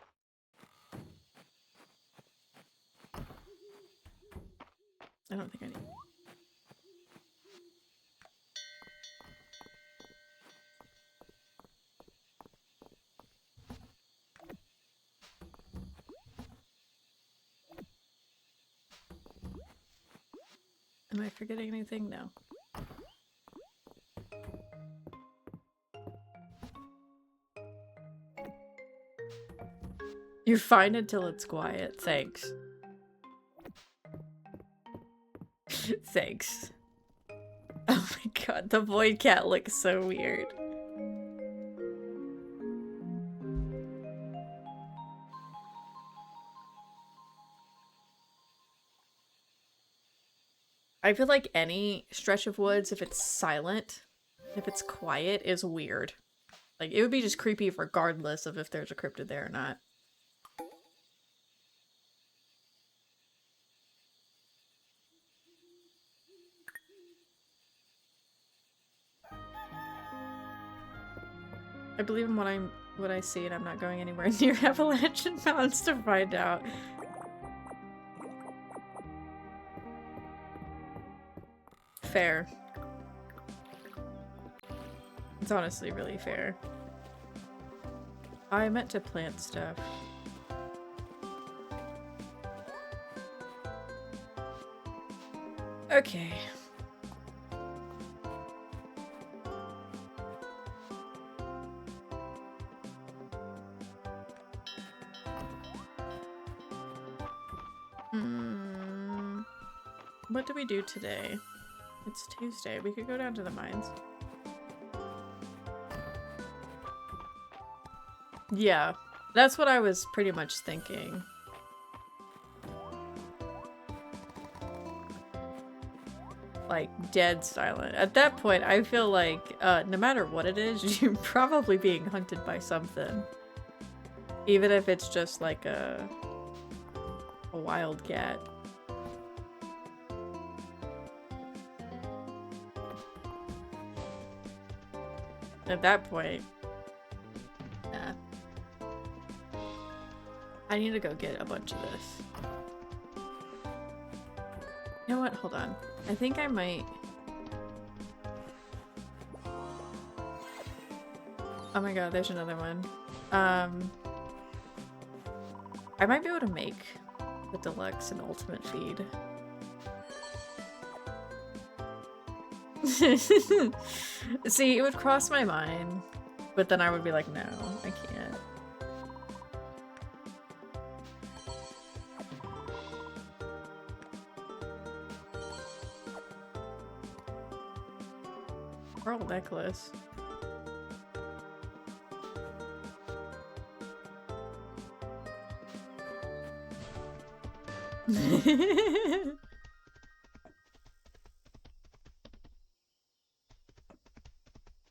I don't think I need. Am I forgetting anything? No. You're fine until it's quiet. Thanks. Thanks. Oh my god, the void cat looks so weird. I feel like any stretch of woods, if it's silent, if it's quiet, is weird. Like, it would be just creepy regardless of if there's a cryptid there or not. I believe in what I see, and I'm not going anywhere near Appalachian Mountains to find out. Fair. It's honestly really fair. I meant to plant stuff. Okay. What do we do today? It's Tuesday. We could go down to the mines. Yeah, that's what I was pretty much thinking. Like, dead silent. At that point, I feel like, no matter what it is, you're probably being hunted by something. Even if it's just like a wild cat. At that point, nah. I need to go get a bunch of this. You know what? Hold on. I think I might... Oh my god, there's another one. I might be able to make the deluxe and ultimate feed. See, it would cross my mind, but then I would be like, no, I can't. Pearl necklace.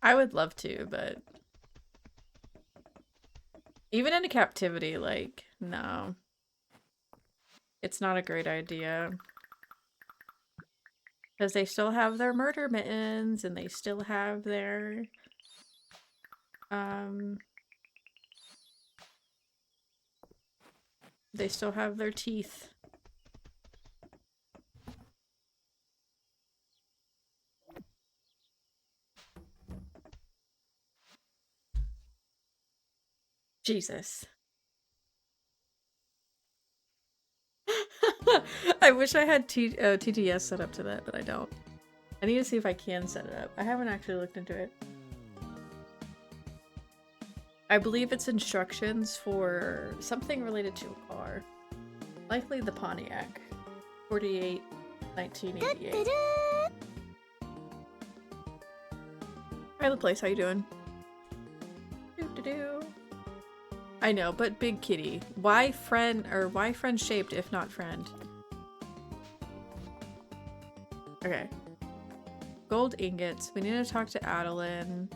I would love to, but even in captivity, like, no. It's not a great idea. Because they still have their murder mittens, and they still have their, they still have their teeth. Jesus. I wish I had TTS set up to that, but I don't. I need to see if I can set it up. I haven't actually looked into it. I believe it's instructions for something related to a car. Likely the Pontiac. 48, 1988. Hi, LaPlace, how you doing? Doo-doo-doo. I know, but big kitty. Why friend, or why friend shaped if not friend? Okay. Gold ingots. We need to talk to Adeline.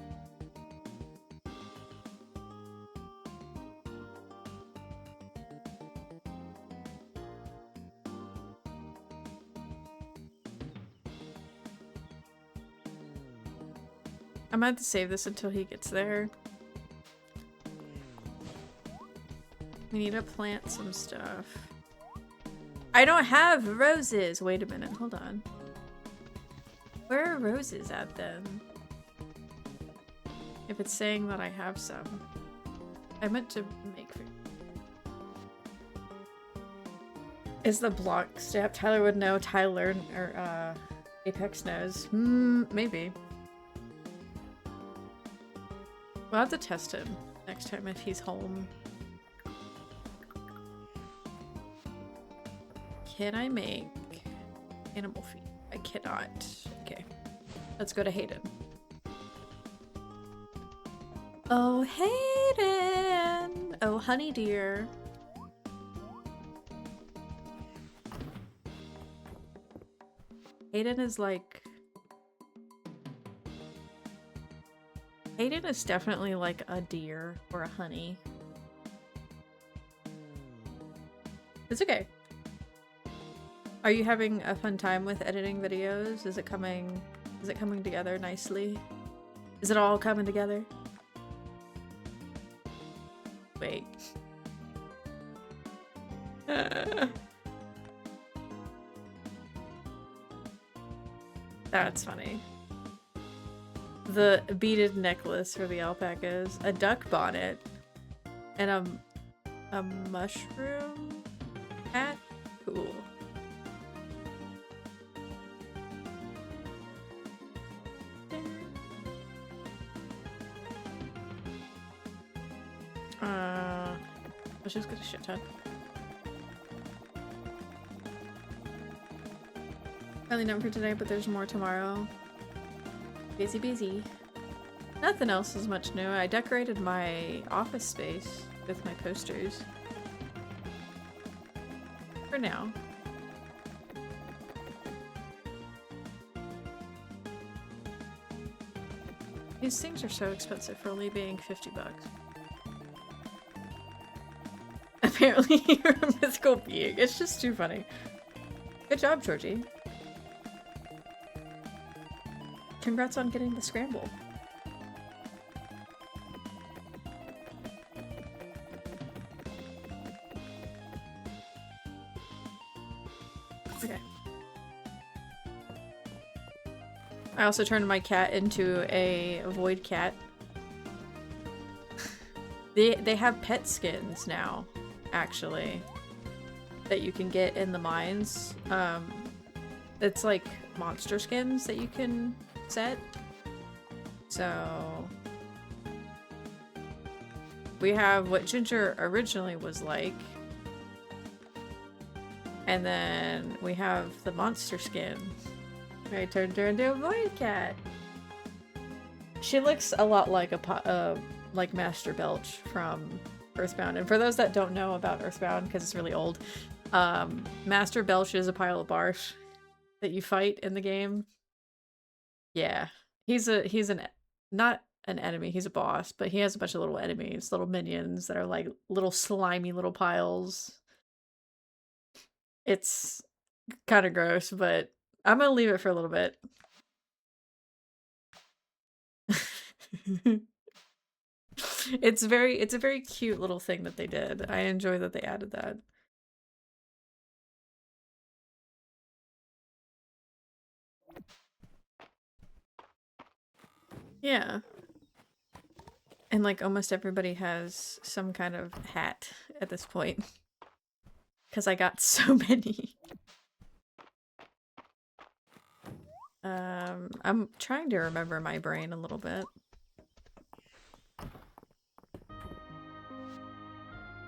I might have to save this until he gets there. We need to plant some stuff. I don't have roses! Wait a minute, hold on. Where are roses at then? If it's saying that I have some. I meant to make... Is the block step? Tyler would know. Tyler, or Apex knows. Maybe. We'll have to test him next time if he's home. Can I make animal feed? I cannot. Okay. Let's go to Hayden. Oh, Hayden! Oh, honey dear. Hayden is like... Hayden is definitely like a deer or a honey. It's okay. Are you having a fun time with editing videos? Is it coming together nicely? Is it all coming together? Wait. That's funny. The beaded necklace for the alpacas, a duck bonnet, and a mushroom hat? Cool. Let's just get a shit ton. Only done for today, but there's more tomorrow. Busy, busy. Nothing else is much new. I decorated my office space with my posters. For now. These things are so expensive for only being 50 bucks. Apparently you're a mythical being. It's just too funny. Good job, Georgie. Congrats on getting the scramble. Okay. I also turned my cat into a void cat. They have pet skins now, actually, that you can get in the mines. It's like monster skins that you can set. So we have what Ginger originally was like, and then we have the monster skins. I turned her into a void cat. She looks a lot like like Master Belch from Earthbound. And for those that don't know about Earthbound, because it's really old, Master Belch is a pile of barf that you fight in the game. Yeah, he's not an enemy, he's a boss, but he has a bunch of little enemies, little minions that are like little slimy little piles. It's kind of gross, but I'm gonna leave it for a little bit. It's a very cute little thing that they did. I enjoy that they added that. Yeah. And like almost everybody has some kind of hat at this point. Because I got so many. I'm trying to remember my brain a little bit.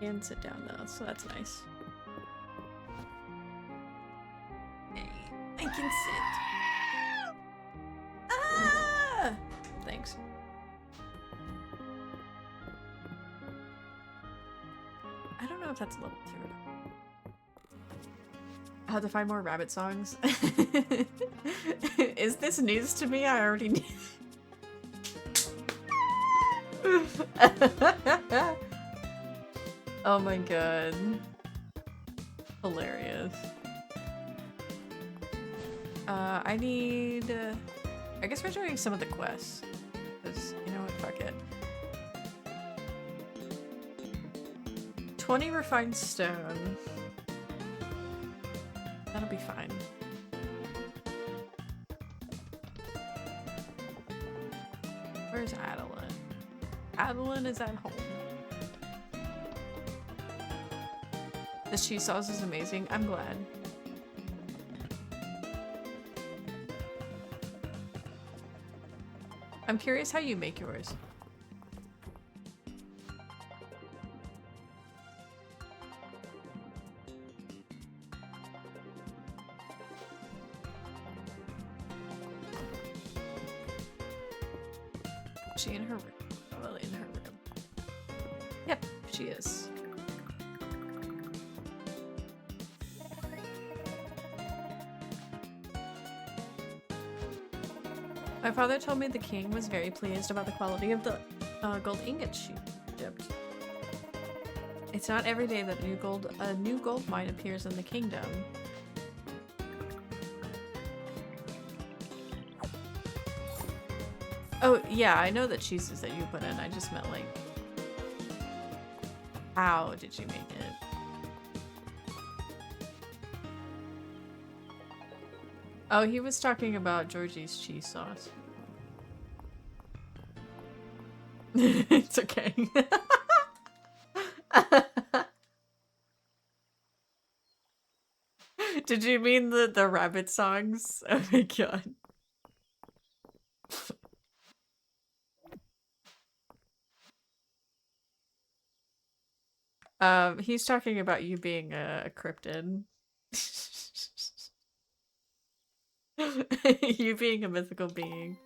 And sit down though, so that's nice. I can sit. Ah! Thanks. I don't know if that's level 2 or not. How to find more rabbit songs? Is this news to me? I already knew. Oh my god. Hilarious. I need... I guess we're doing some of the quests. Because, you know what, fuck it. 20 refined stone. That'll be fine. Where's Adeline? Adeline is at home. The cheese sauce is amazing. I'm glad. I'm curious how you make yours. Is she in her room? Well, in her room. Yep, she is. My father told me the king was very pleased about the quality of the gold ingots she dipped. It's not every day that a new gold mine appears in the kingdom. Oh, yeah, I know the cheeses that you put in. I just meant, like, how did you make it? Oh, he was talking about Georgie's cheese sauce. It's okay. Did you mean the rabbit songs? Oh my god. He's talking about you being a cryptid. You being a mythical being.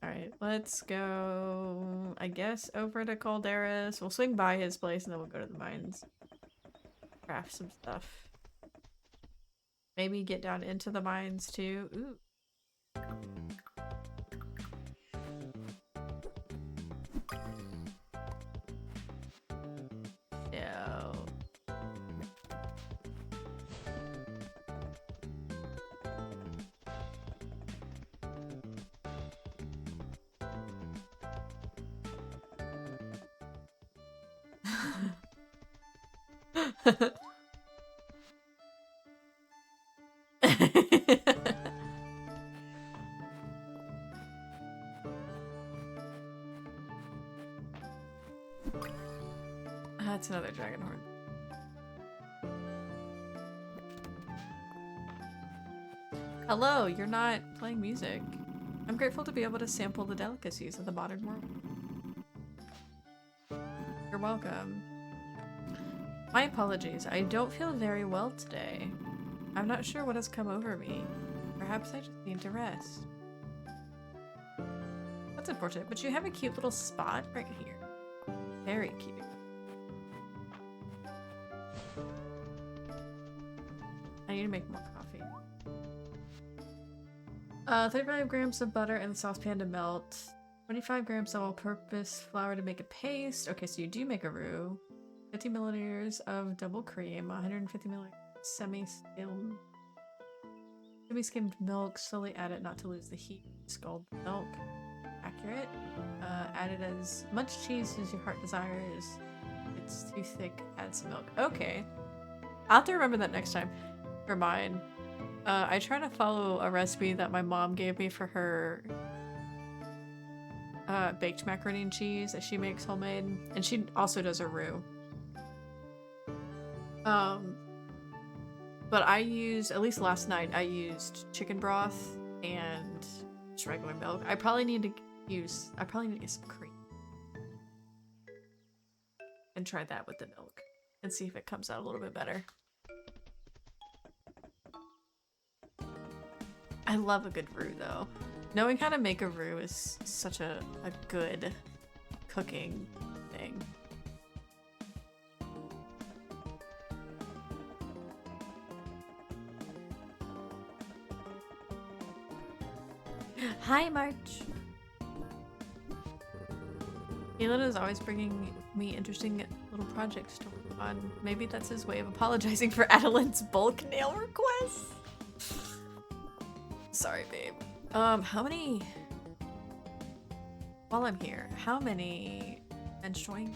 Alright, let's go, I guess, over to Calderas. We'll swing by his place and then we'll go to the mines. Craft some stuff. Maybe get down into the mines too. Ooh. No. That's another dragon horn. Hello, you're not playing music. I'm grateful to be able to sample the delicacies of the modern world. You're welcome. My apologies, I don't feel very well today. I'm not sure what has come over me. Perhaps I just need to rest. That's unfortunate, but you have a cute little spot right here. Very cute. I need to make more coffee. 35 grams of butter in the saucepan to melt. 25 grams of all-purpose flour to make a paste. Okay, so you do make a roux. 50 milliliters of double cream, 150 milliliters semi-skimmed milk. Slowly add it not to lose the heat. Scald milk. Accurate. Add it as much cheese as your heart desires. If it's too thick, add some milk. Okay. I'll have to remember that next time for mine. I try to follow a recipe that my mom gave me for her baked macaroni and cheese that she makes homemade, and she also does a roux. But I used, at least last night, I used chicken broth and just regular milk. I probably need to get some cream and try that with the milk and see if it comes out a little bit better. I love a good roux though. Knowing how to make a roux is such a good cooking thing. Hi, March. Elon is always bringing me interesting little projects to work on. Maybe that's his way of apologizing for Adeline's bulk nail request. Sorry, babe. How many... While I'm here, how many menstrual?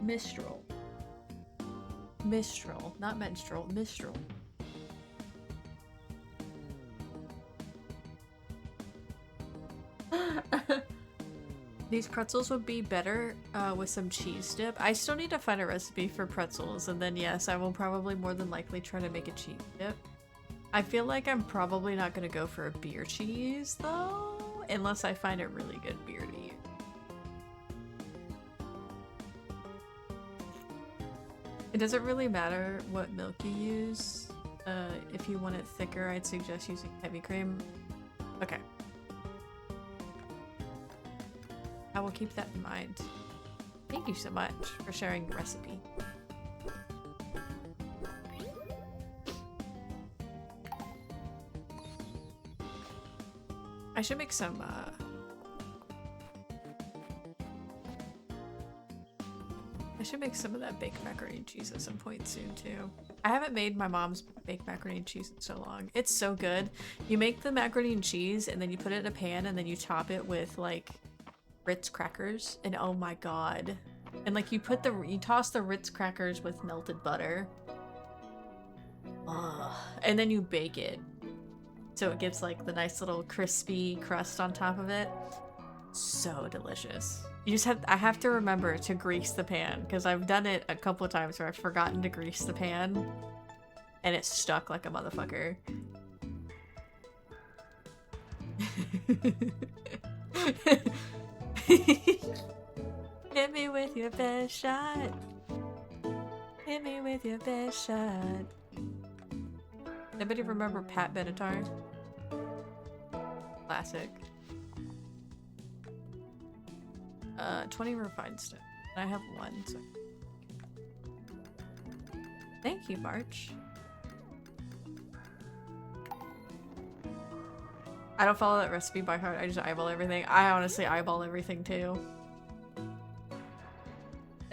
Mistral, not menstrual, Mistral. These pretzels would be better with some cheese dip. I still need to find a recipe for pretzels, and then yes, I will probably more than likely try to make a cheese dip. I feel like I'm probably not gonna go for a beer cheese though, unless I find a really good beer to use. It doesn't really matter what milk you use. If you want it thicker, I'd suggest using heavy cream. Okay. I will keep that in mind. Thank you so much for sharing the recipe. I should make some, of that baked macaroni and cheese at some point soon, too. I haven't made my mom's baked macaroni and cheese in so long. It's so good. You make the macaroni and cheese, and then you put it in a pan, and then you top it with, like, Ritz crackers, and oh my god. And, like, you toss the Ritz crackers with melted butter. Ugh. And then you bake it. So it gets, like, the nice little crispy crust on top of it. So delicious. I have to remember to grease the pan, because I've done it a couple of times where I've forgotten to grease the pan, and it's stuck like a motherfucker. Hit me with your best shot. Hit me with your best shot. Anybody remember Pat Benatar? Classic. 20 refined stuff. I have one, so. Thank you, March. I don't follow that recipe by heart, I just eyeball everything. I honestly eyeball everything too.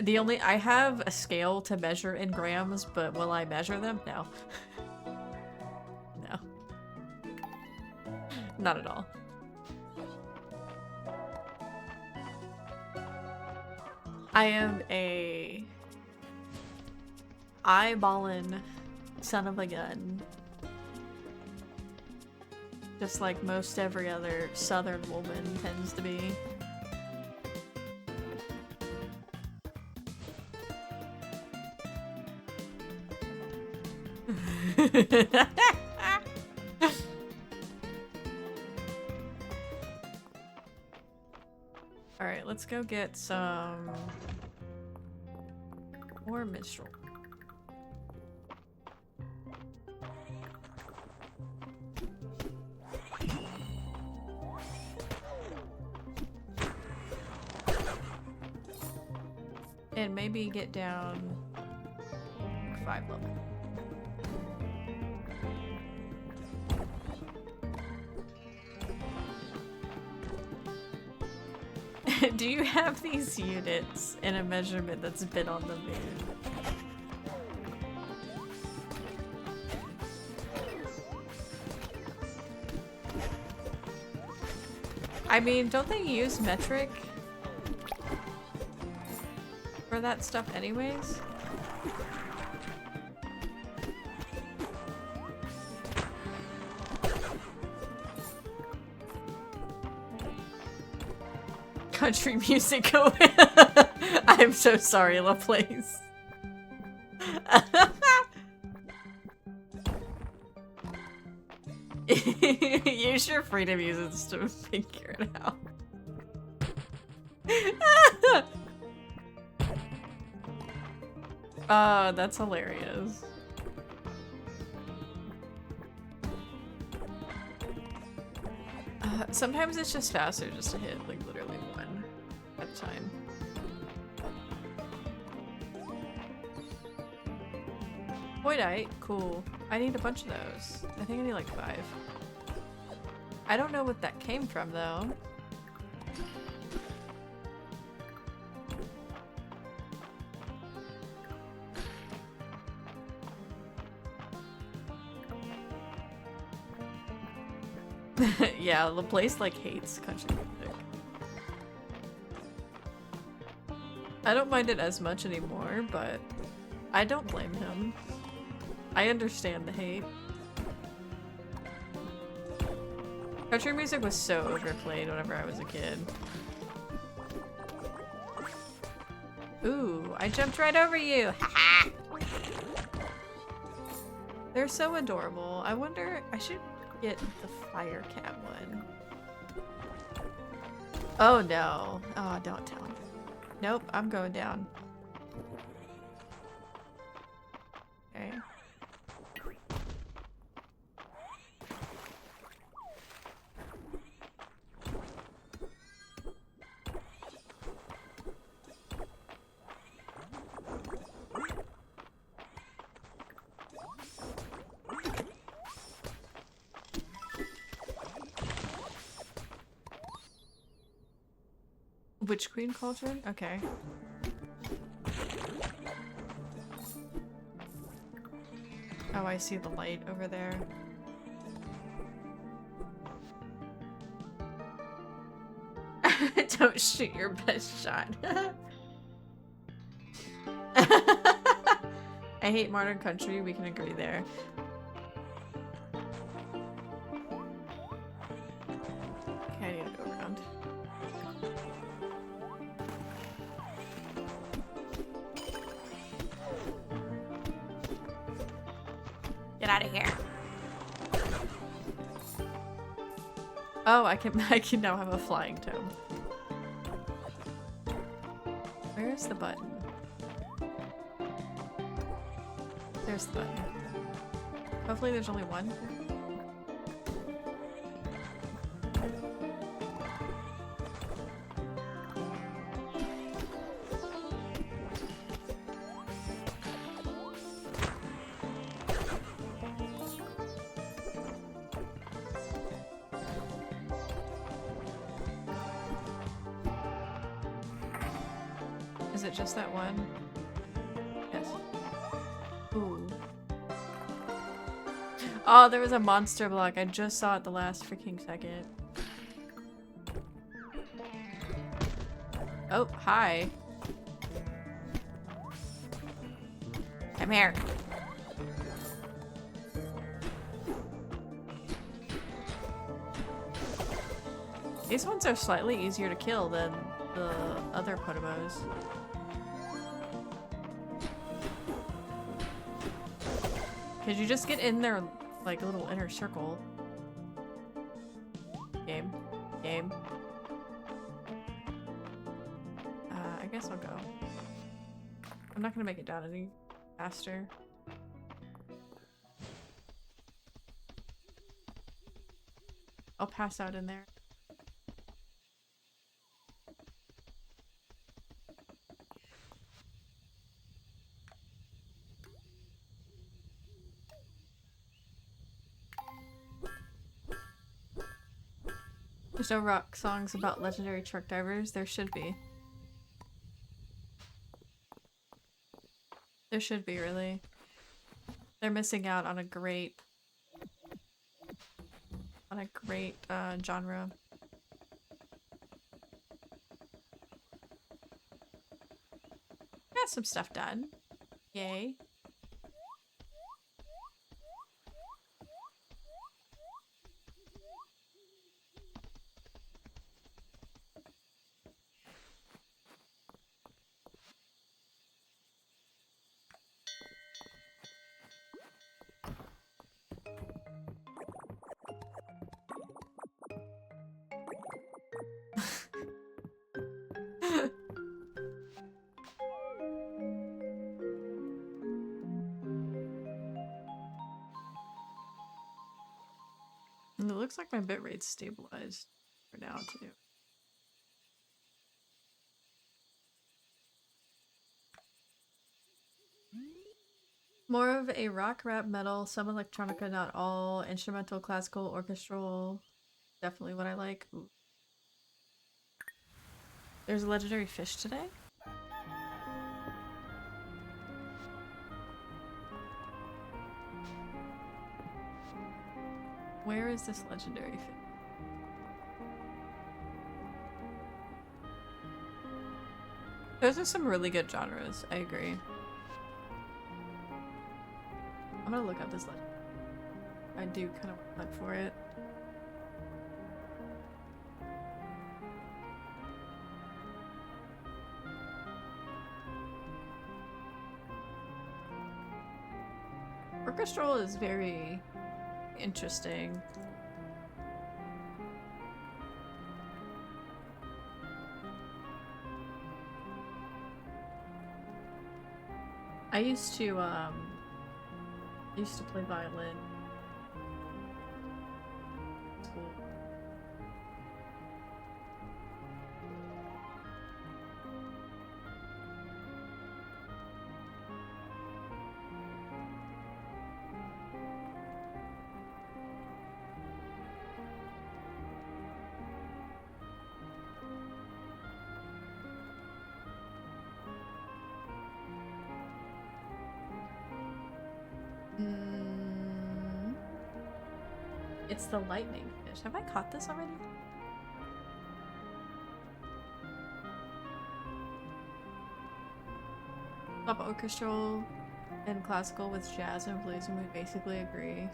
I have a scale to measure in grams, but will I measure them? No. No. Not at all. I am a eyeballing son of a gun. Just like most every other southern woman tends to be. Alright, let's go get some more Mistral. And maybe get down 5 level. Do you have these units in a measurement that's been on the moon? I mean, don't they use metric for that stuff anyways? Country music going. I'm so sorry, Laplace. Use your freedom uses to figure it out. That's hilarious. Sometimes it's just faster just to hit like literally one at a time. Voidite, cool. I need a bunch of those. I think I need like 5. I don't know what that came from though. Yeah, the place like hates country music. I don't mind it as much anymore, but I don't blame him. I understand the hate. Country music was so overplayed whenever I was a kid. Ooh, I jumped right over you! Haha! They're so adorable. I wonder, I should get the fire cat one. Oh no. Oh, don't tell me. Nope, I'm going down. Okay. Witch Queen Cauldron? Okay. Oh, I see the light over there. Don't shoot your best shot. I hate modern country, we can agree there. Okay, I need to go around. Get out of here. Oh, I can now have a flying tome. Where's the button? There's the button. Hopefully there's only one. Is it just that one? Yes. Ooh. Oh, there was a monster block. I just saw it the last freaking second. Oh, hi. Come here. These ones are slightly easier to kill than the other Potamos. Cause you just get in their like a little inner circle. Game. I guess I'll go. I'm not gonna make it down any faster. I'll pass out in there. There's no rock songs about legendary truck drivers. There should be. There should be, really. They're missing out on a great genre. Got some stuff done. Yay. And it looks like my bitrate's stabilized for now, too. More of a rock, rap, metal, some electronica, not all. Instrumental, classical, orchestral. Definitely what I like. Ooh. There's a legendary fish today? Where is this legendary fish? Those are some really good genres, I agree. I'm gonna look up this legend. I do kind of look for it. Orchestral is very interesting. I used to play violin. School. It's the lightning fish. Have I caught this already? Pop orchestral and classical with jazz and blues, and we basically agree.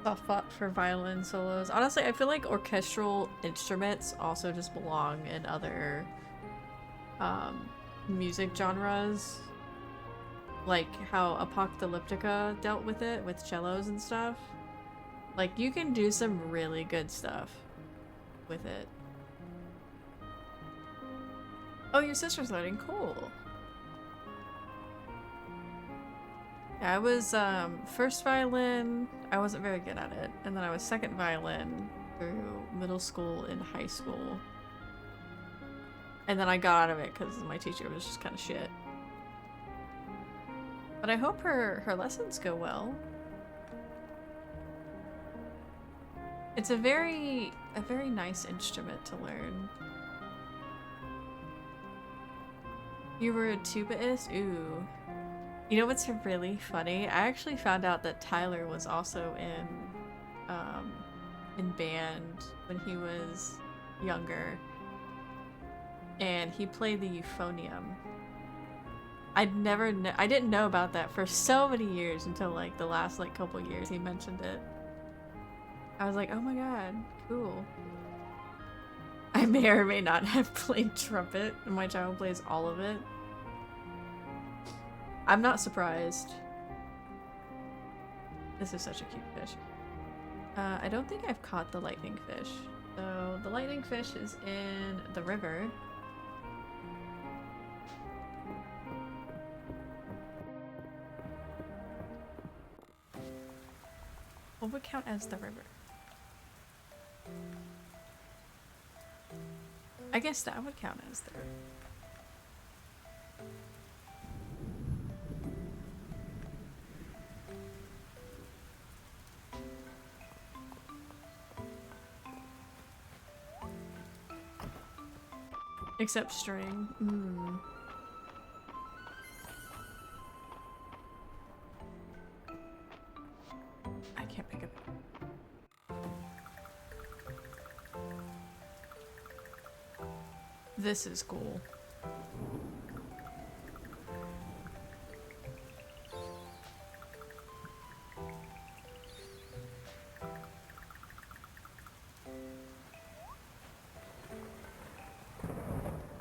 Soft spot for violin solos. Honestly, I feel like orchestral instruments also just belong in other music genres. Like how Apocalyptica dealt with it, with cellos and stuff. Like, you can do some really good stuff with it. Oh, your sister's learning. Cool. Yeah, I was first violin. I wasn't very good at it. And then I was second violin through middle school and high school. And then I got out of it because my teacher was just kind of shit. But I hope her lessons go well. It's a very nice instrument to learn. You were a tubaist? Ooh. You know what's really funny? I actually found out that Tyler was also in band when he was younger. And he played the euphonium. I didn't know about that for so many years until like the last like couple years he mentioned it. I was like, oh my god, cool. I may or may not have played trumpet, and my child plays all of it. I'm not surprised. This is such a cute fish. I don't think I've caught the lightning fish. So the lightning fish is in the river. What would count as the river? I guess that would count as the river. Except string. Mm. I can't pick up. This is cool.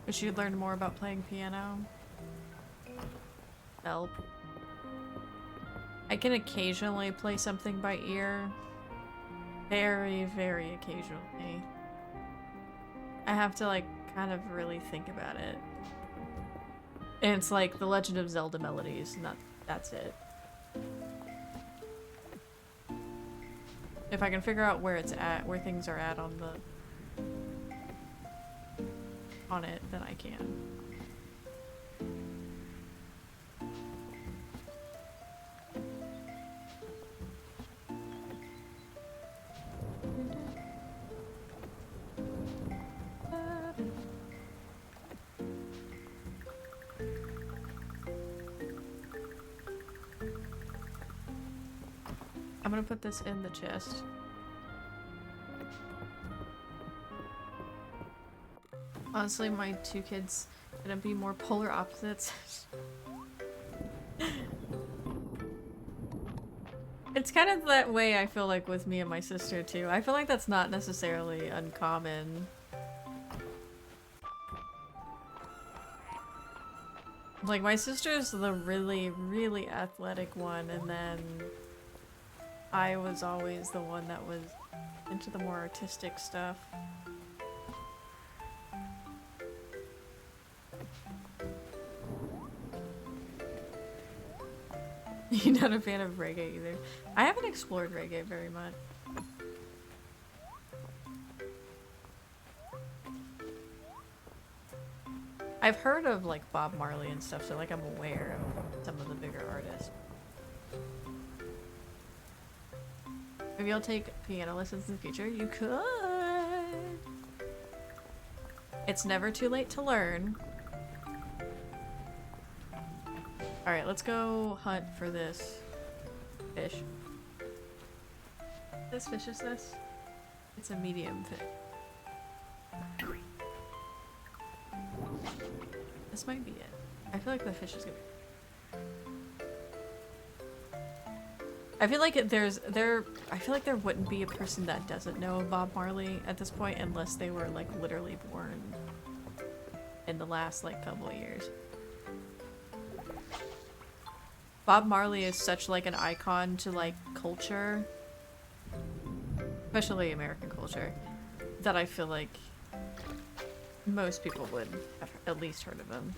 Wish you'd learned more about playing piano. Help. I can occasionally play something by ear. Very, very occasionally. I have to like kind of really think about it. And it's like the Legend of Zelda melodies, and that's it. If I can figure out where it's at, where things are at on it, then I can. I'm gonna put this in the chest. Honestly, my two kids gonna be more polar opposites. It's kind of that way I feel like with me and my sister too. I feel like that's not necessarily uncommon. Like my sister's the really, really athletic one, and then I was always the one that was into the more artistic stuff. You're not a fan of reggae either. I haven't explored reggae very much. I've heard of like Bob Marley and stuff, so like I'm aware of some of the bigger artists. Maybe I'll take piano lessons in the future. You could. It's never too late to learn. Alright, let's go hunt for this fish. This fish is this? It's a medium fish. This might be it. I feel like the fish is gonna be... I feel like I feel like there wouldn't be a person that doesn't know of Bob Marley at this point unless they were like literally born in the last like couple of years. Bob Marley is such like an icon to like culture, especially American culture, that I feel like most people would have at least heard of him.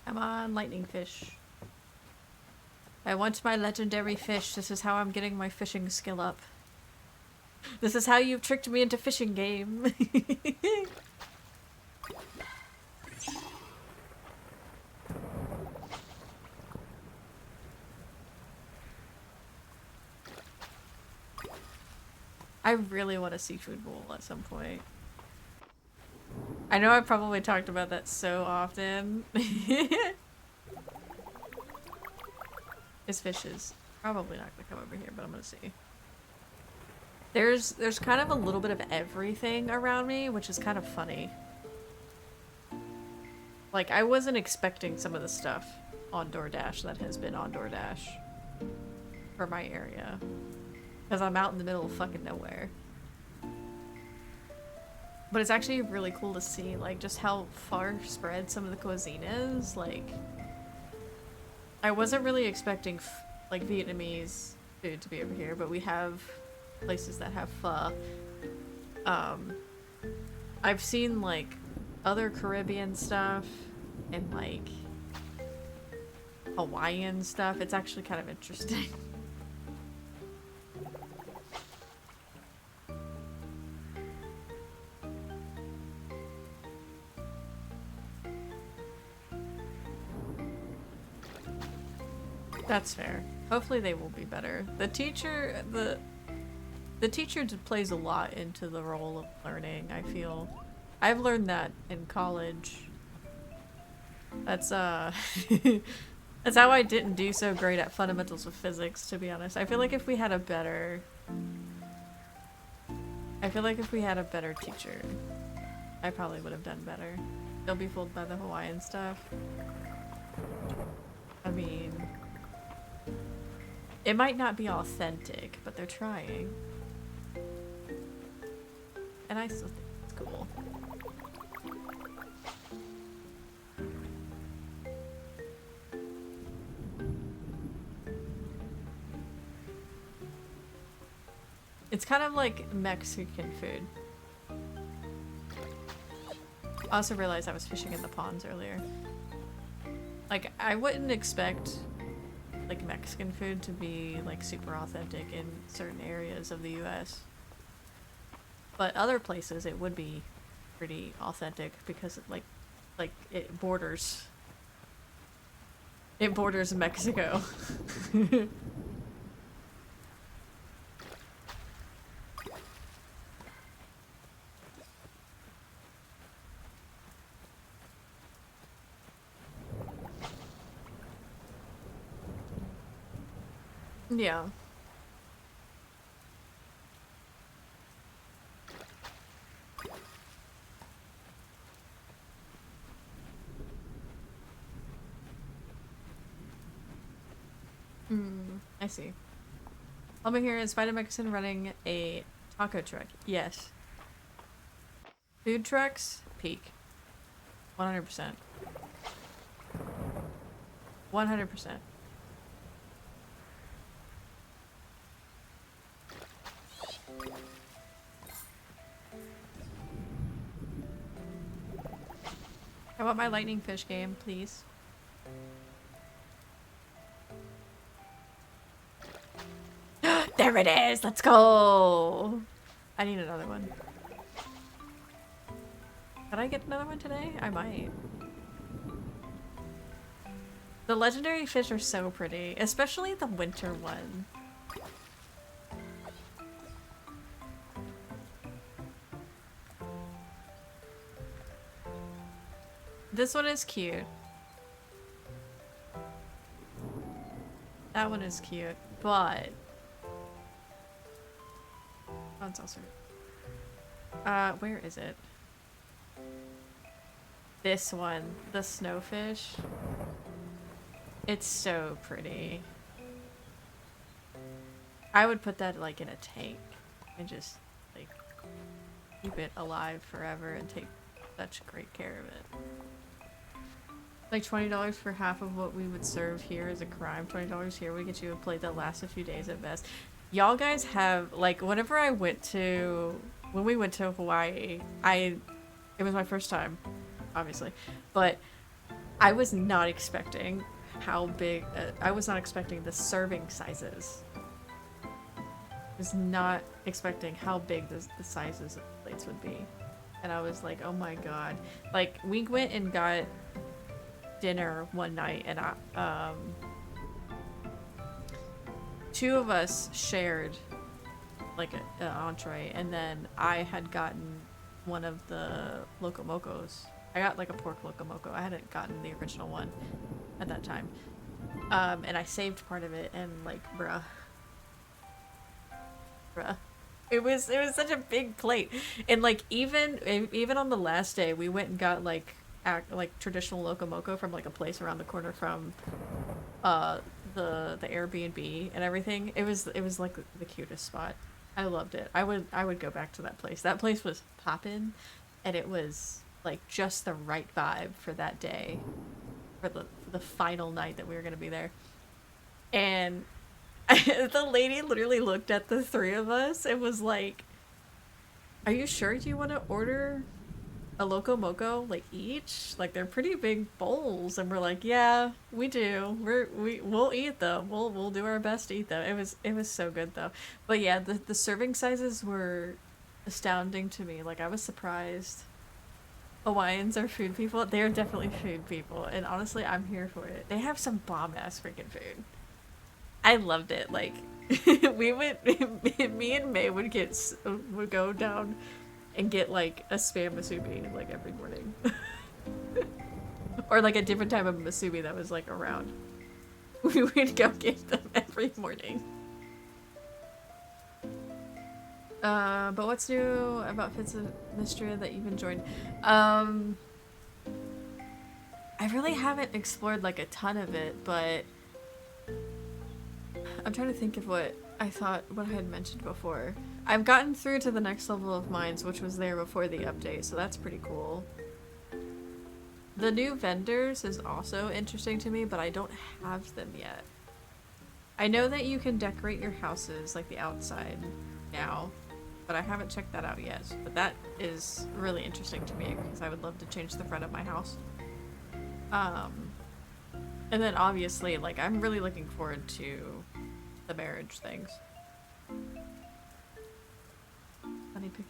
Come on, lightning fish. I want my legendary fish. This is how I'm getting my fishing skill up. This is how you've tricked me into fishing game. I really want a seafood bowl at some point. I know I've probably talked about that so often. This fish is probably not gonna come over here, but I'm gonna see. There's kind of a little bit of everything around me, which is kind of funny. Like, I wasn't expecting some of the stuff on DoorDash that has been on DoorDash for my area. Because I'm out in the middle of fucking nowhere. But it's actually really cool to see, like, just how far spread some of the cuisine is. Like, I wasn't really expecting, like, Vietnamese food to be over here, but we have places that have pho. I've seen, like, other Caribbean stuff and, like, Hawaiian stuff. It's actually kind of interesting. That's fair. Hopefully they will be better. The teacher plays a lot into the role of learning, I feel. I've learned that in college. That's that's how I didn't do so great at fundamentals of physics, to be honest. I feel like if we had a better teacher, I probably would have done better. They'll be fooled by the Hawaiian stuff. I mean, it might not be authentic, but they're trying. And I still think it's cool. It's kind of like Mexican food. I also realized I was fishing in the ponds earlier. Like, I wouldn't expect like Mexican food to be like super authentic in certain areas of the US. But other places it would be pretty authentic because it borders Mexico. Yeah. I see. Over here is Spider Mexican running a taco truck. Yes. Food trucks, peak. 100%. 100%. I want my lightning fish game, please. There it is! Let's go! I need another one. Can I get another one today? I might. The legendary fish are so pretty, especially the winter one. This one is cute. That one is cute, but... Oh, it's also... where is it? This one, the snowfish. It's so pretty. I would put that like in a tank and just like keep it alive forever and take such great care of it. Like $20 for half of what we would serve here is a crime. $20 here would get you a plate that lasts a few days at best. Y'all guys have, like, whenever I went to, when we went to Hawaii, it was my first time, obviously, but I was not expecting how big, I was not expecting the serving sizes. I was not expecting how big the sizes of plates would be. And I was like, oh my god. Like, we went and got dinner one night and two of us shared like an entree, and then I had gotten one of the locomocos. I got like a pork locomoco. I hadn't gotten the original one at that time. And I saved part of it, and like bruh. It was such a big plate. And like even on the last day we went and got like traditional locomoco from like a place around the corner from the Airbnb and everything. It was like the cutest spot. I loved it. I would go back to that place. That place was poppin', and it was like just the right vibe for that day, for the final night that we were gonna be there. And the lady literally looked at the three of us and was like, "Are you sure you want to order a locomoco like each? Like they're pretty big bowls." And we're like, "Yeah, we do. We'll eat them. We'll do our best to eat them." It was so good though. But yeah, the serving sizes were astounding to me. Like I was surprised. Hawaiians are food people. They are definitely food people, and honestly, I'm here for it. They have some bomb ass freaking food. I loved it. Like, we would, me and May would go down and get like a spam musubi like every morning. Or like a different type of musubi that was like around. We would go get them every morning. But what's new about Fields of Mistria that you've enjoyed? I really haven't explored like a ton of it, but I'm trying to think of what I had mentioned before. I've gotten through to the next level of mines, which was there before the update, so that's pretty cool. The new vendors is also interesting to me, but I don't have them yet. I know that you can decorate your houses, like the outside, now, but I haven't checked that out yet. But that is really interesting to me, because I would love to change the front of my house. And then obviously, like, I'm really looking forward to the marriage things. Funny picture.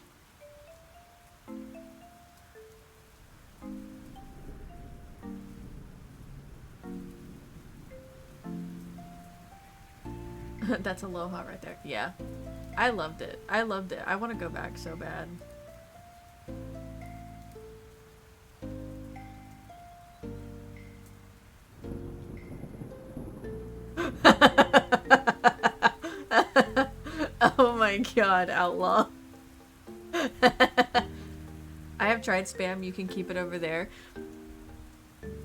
That's Aloha right there. Yeah. I loved it. I loved it. I want to go back so bad. Oh my god, outlaw. I have tried spam. You can keep it over there.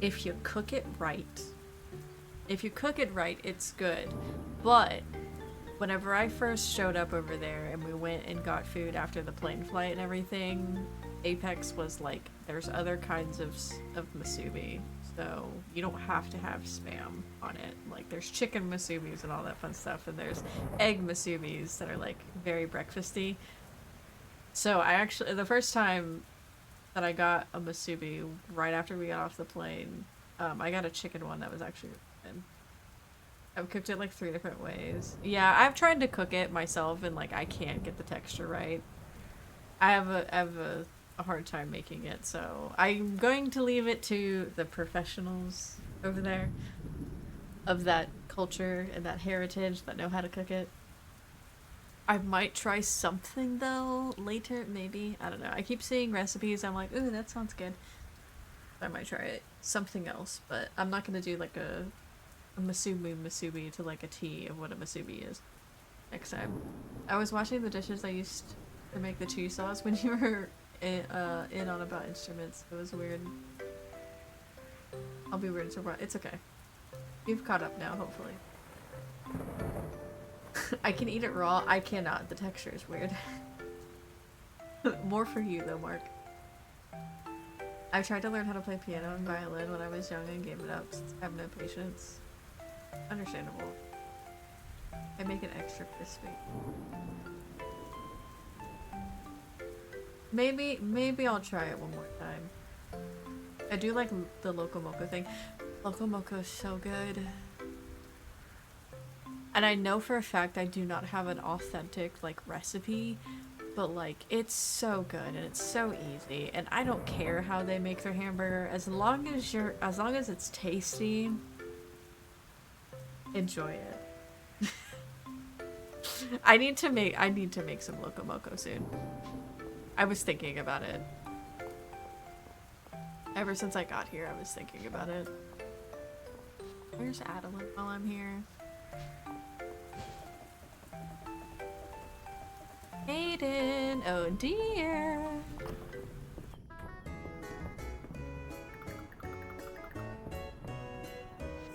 If you cook it right. If you cook it right, it's good. But whenever I first showed up over there and we went and got food after the plane flight and everything, Apex was like, there's other kinds of musubi, so you don't have to have spam on it. Like, there's chicken musubis and all that fun stuff, and there's egg musubis that are like very breakfasty. So I actually, the first time that I got a musubi right after we got off the plane, I got a chicken one that was actually good. I've cooked it like 3 different ways. Yeah, I've tried to cook it myself and like I can't get the texture right. I have a hard time making it, so I'm going to leave it to the professionals over there of that culture and that heritage that know how to cook it. I might try something though later, maybe. I don't know. I keep seeing recipes. I'm like, ooh, that sounds good. I might try it. Something else, but I'm not gonna do like a musubi to like a tea of what a musubi is next time. I was watching the dishes I used to make the cheese sauce when you were in on about instruments. It was weird. I'll be weird, so it's okay. You've caught up now, hopefully. I can eat it raw. I cannot. The texture is weird. More for you though, Mark. I tried to learn how to play piano and violin when I was young and gave it up since I have no patience. Understandable. I make it extra crispy. Maybe I'll try it one more time. I do like the Loco Moco thing. Loco Moco is so good. And I know for a fact I do not have an authentic like recipe, but like it's so good and it's so easy, and I don't care how they make their hamburger as long as it's tasty. Enjoy it. I need to make some Loco Moco soon. I was thinking about it. Ever since I got here, I was thinking about it. Where's Adeline while I'm here? Aiden! Oh dear!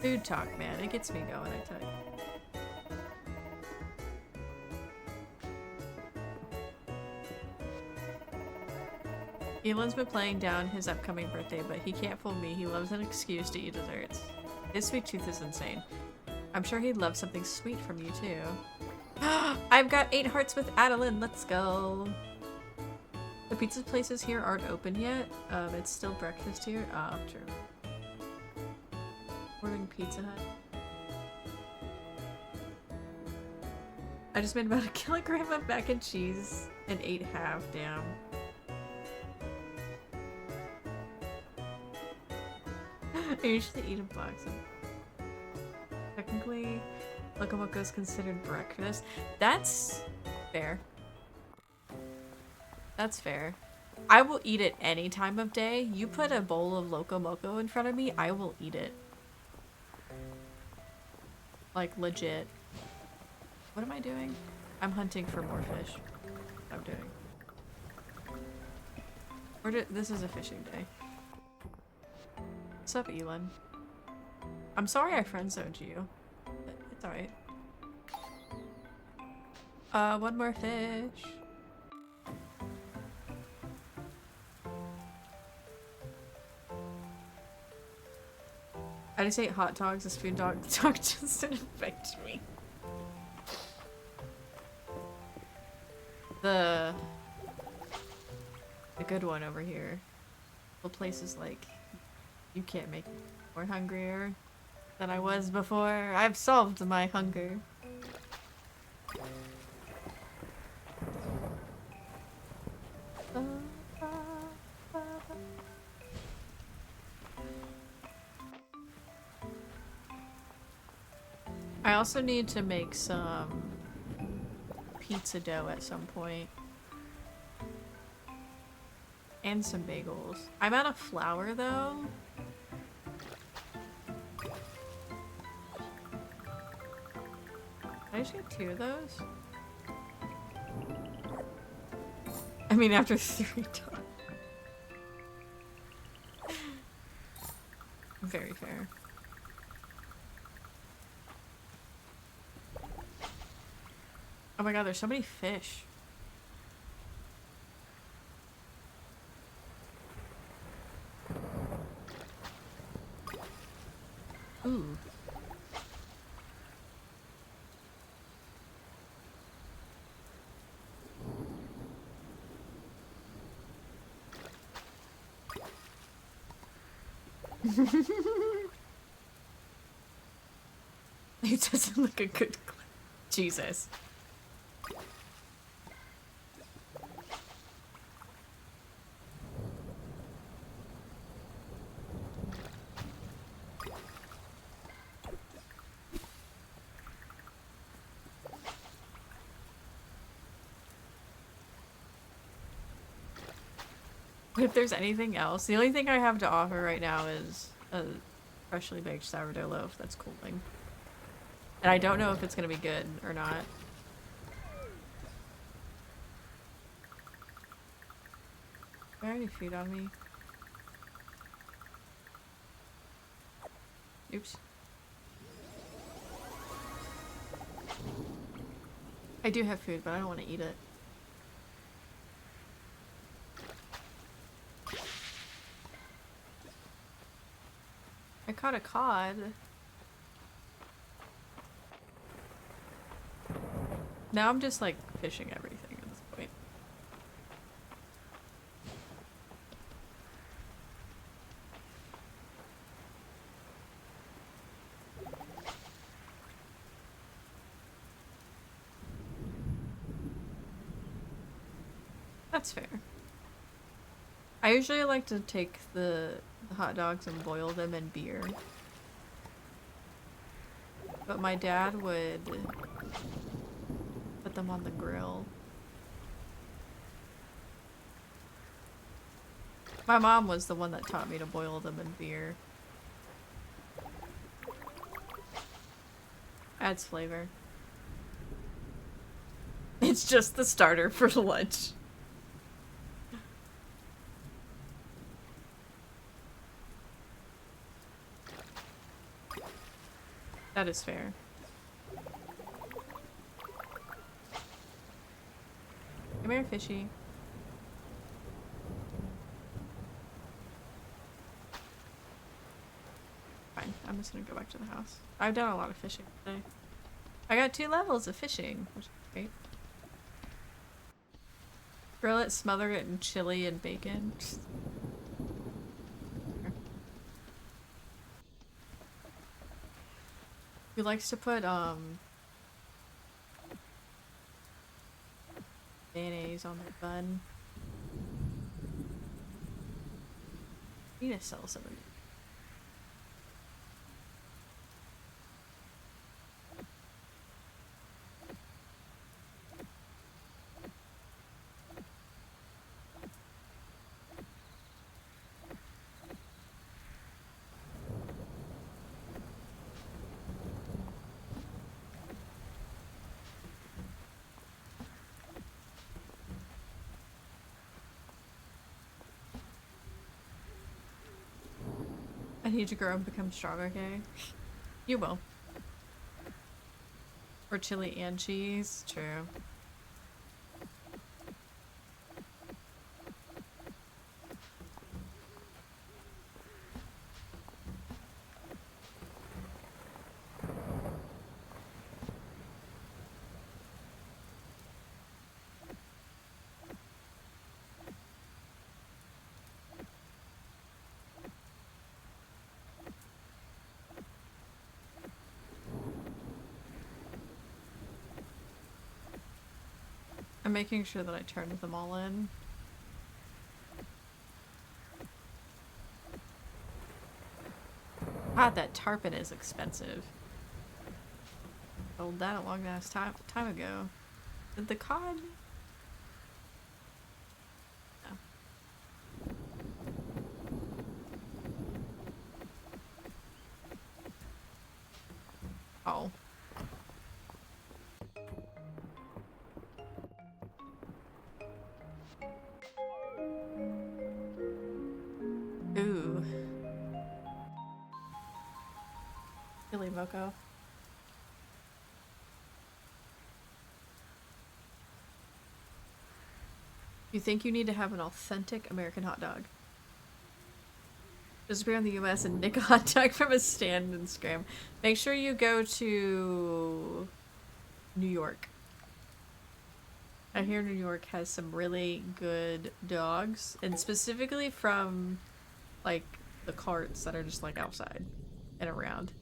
Food talk, man. It gets me going, I tell you. Elon's been playing down his upcoming birthday, but he can't fool me. He loves an excuse to eat desserts. His sweet tooth is insane. I'm sure he'd love something sweet from you, too. I've got 8 hearts with Adeline. Let's go. The pizza places here aren't open yet. It's still breakfast here. Oh, true. Ordering Pizza Hut. I just made about 1 kilogram of mac and cheese and ate half. Damn. I usually eat a box of... Technically, Loco Moco is considered breakfast. That's fair. That's fair. I will eat it any time of day. You put a bowl of Loco Moco in front of me, I will eat it. Like, legit. What am I doing? I'm hunting for more fish. What I'm doing. This is a fishing day. What's up, Elon? I'm sorry I friend-zoned you. But it's alright. One more fish. I just ate hot dogs. This food dog just infected me. The good one over here. The place is like, you can't make me more hungrier than I was before. I've solved my hunger. I also need to make some pizza dough at some point. And some bagels. I'm out of flour though. Can I just get 2 of those? I mean, after 3 times. Very fair. Oh my god, there's so many fish. Ooh. It doesn't look a good clip. Jesus. If there's anything else, the only thing I have to offer right now is a freshly baked sourdough loaf that's cooling. And I don't know if it's gonna be good or not. Do I have any food on me? Oops. I do have food, but I don't want to eat it. I caught a cod. Now I'm just like fishing everything at this point. That's fair. I usually like to take the hot dogs and boil them in beer. But my dad would put them on the grill. My mom was the one that taught me to boil them in beer. Adds flavor. It's just the starter for lunch. That is fair. Come here, fishy. Fine, I'm just gonna go back to the house. I've done a lot of fishing today. I got 2 levels of fishing, which is great. Grill it, smother it in chili and bacon. He likes to put mayonnaise on the bun. I need to sell some of it. I need to grow and become strong, okay? You will. Or chili and cheese. True. I'm making sure that I turned them all in. God, that tarpon is expensive. Sold that a long ass time ago. Did the cod? No. Oh. Ooh. Chili moco. You think you need to have an authentic American hot dog? Disappear in the US and nick a hot dog from a stand and scram. Make sure you go to New York. I hear New York has some really good dogs, and specifically from like the carts that are just like outside and around.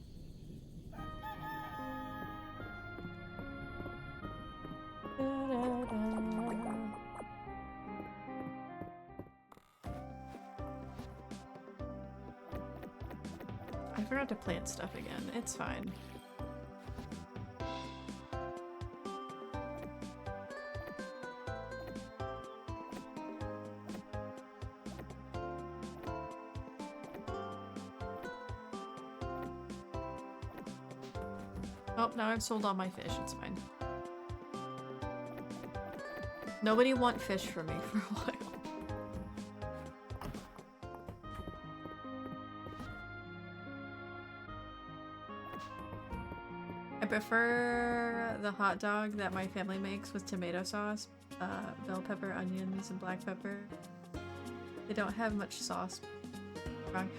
I forgot to plant stuff again. It's fine. Oh, now I've sold all my fish. It's fine. Nobody want fish from me for a while. I prefer the hot dog that my family makes with tomato sauce, bell pepper, onions, and black pepper. They don't have much sauce. Wrong.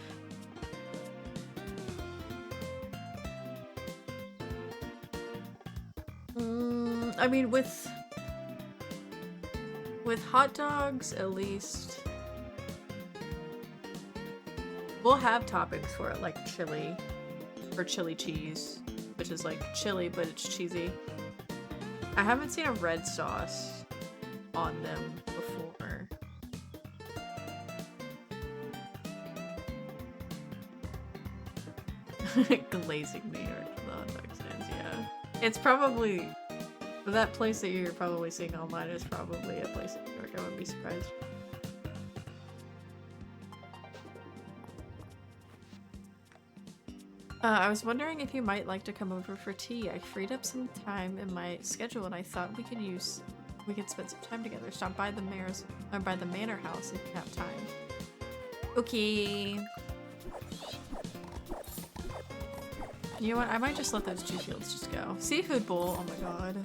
I mean, with hot dogs, at least, we'll have toppings for it, like chili, or chili cheese, which is like chili, but it's cheesy. I haven't seen a red sauce on them before. Glazing New York for the hot dog stands, yeah. It's probably, that place that you're probably seeing online is probably a place in New York, I wouldn't be surprised. I was wondering if you might like to come over for tea. I freed up some time in my schedule and I thought we could spend some time together. Stop by the manor house if you have time. Okay. You know what? I might just let those 2 fields just go. Seafood bowl. Oh my god.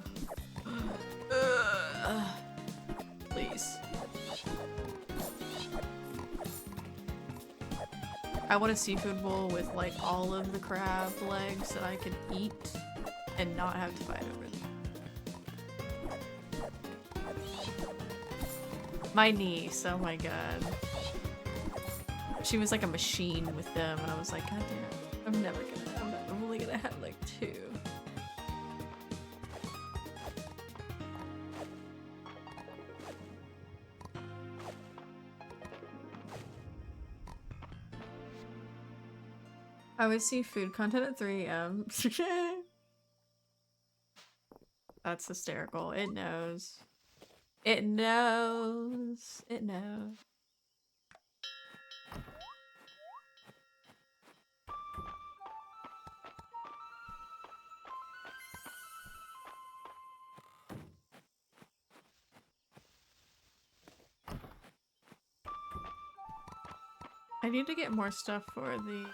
Please. I want a seafood bowl with like all of the crab legs that I could eat and not have to fight over them. My niece, oh my god. She was like a machine with them and I was like, god damn, I'm only gonna have like 2. I always see food content at 3 AM. That's hysterical. It knows. It knows. It knows. I need to get more stuff for the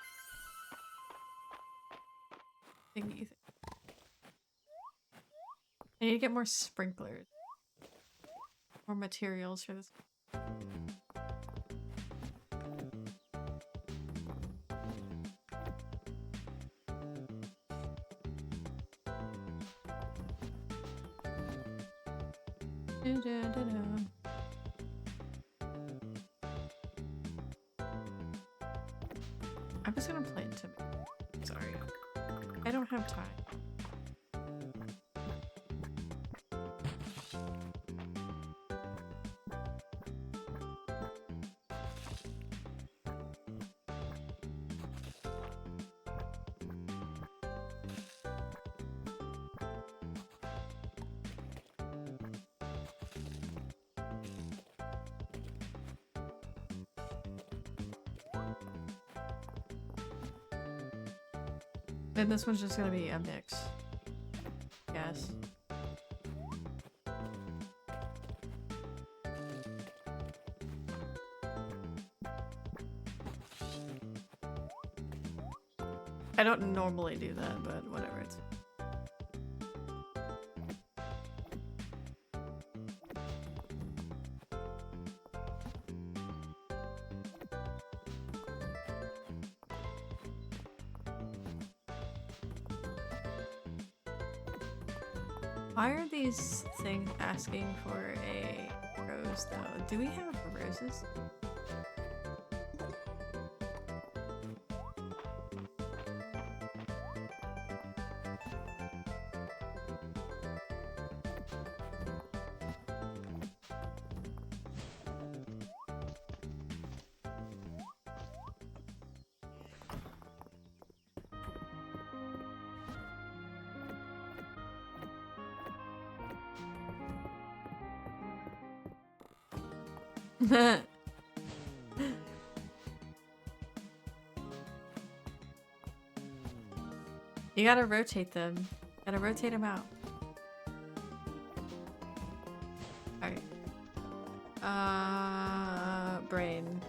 thingy thing. I need to get more sprinklers. More materials for this. I'm just gonna play into me. Sorry. I don't have time. And this one's just gonna be a mix. Yes. I don't normally do that, but whatever. It's why are these things asking for a rose though? Do we have roses? You gotta rotate them. Gotta rotate them out. Alright. Brain.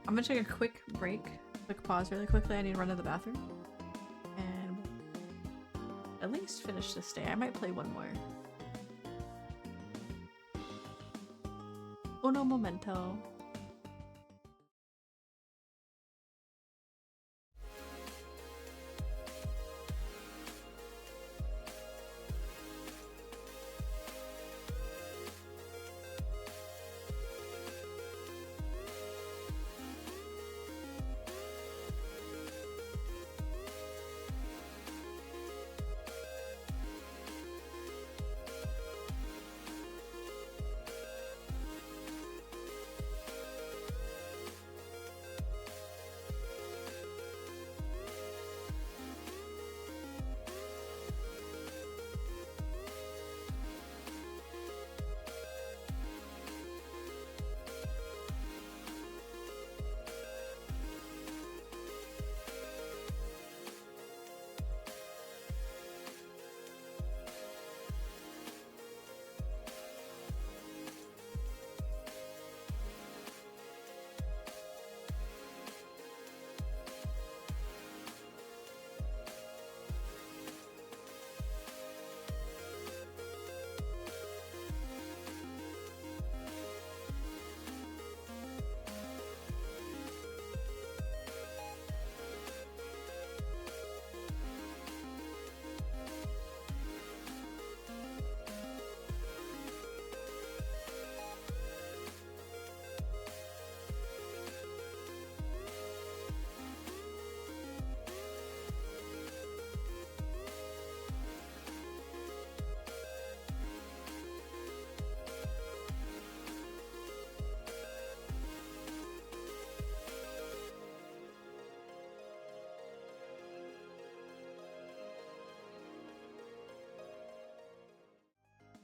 I'm gonna take a quick break. Quick pause really quickly. I need to run to the bathroom. And at least finish this day. I might play one more. Uno momento.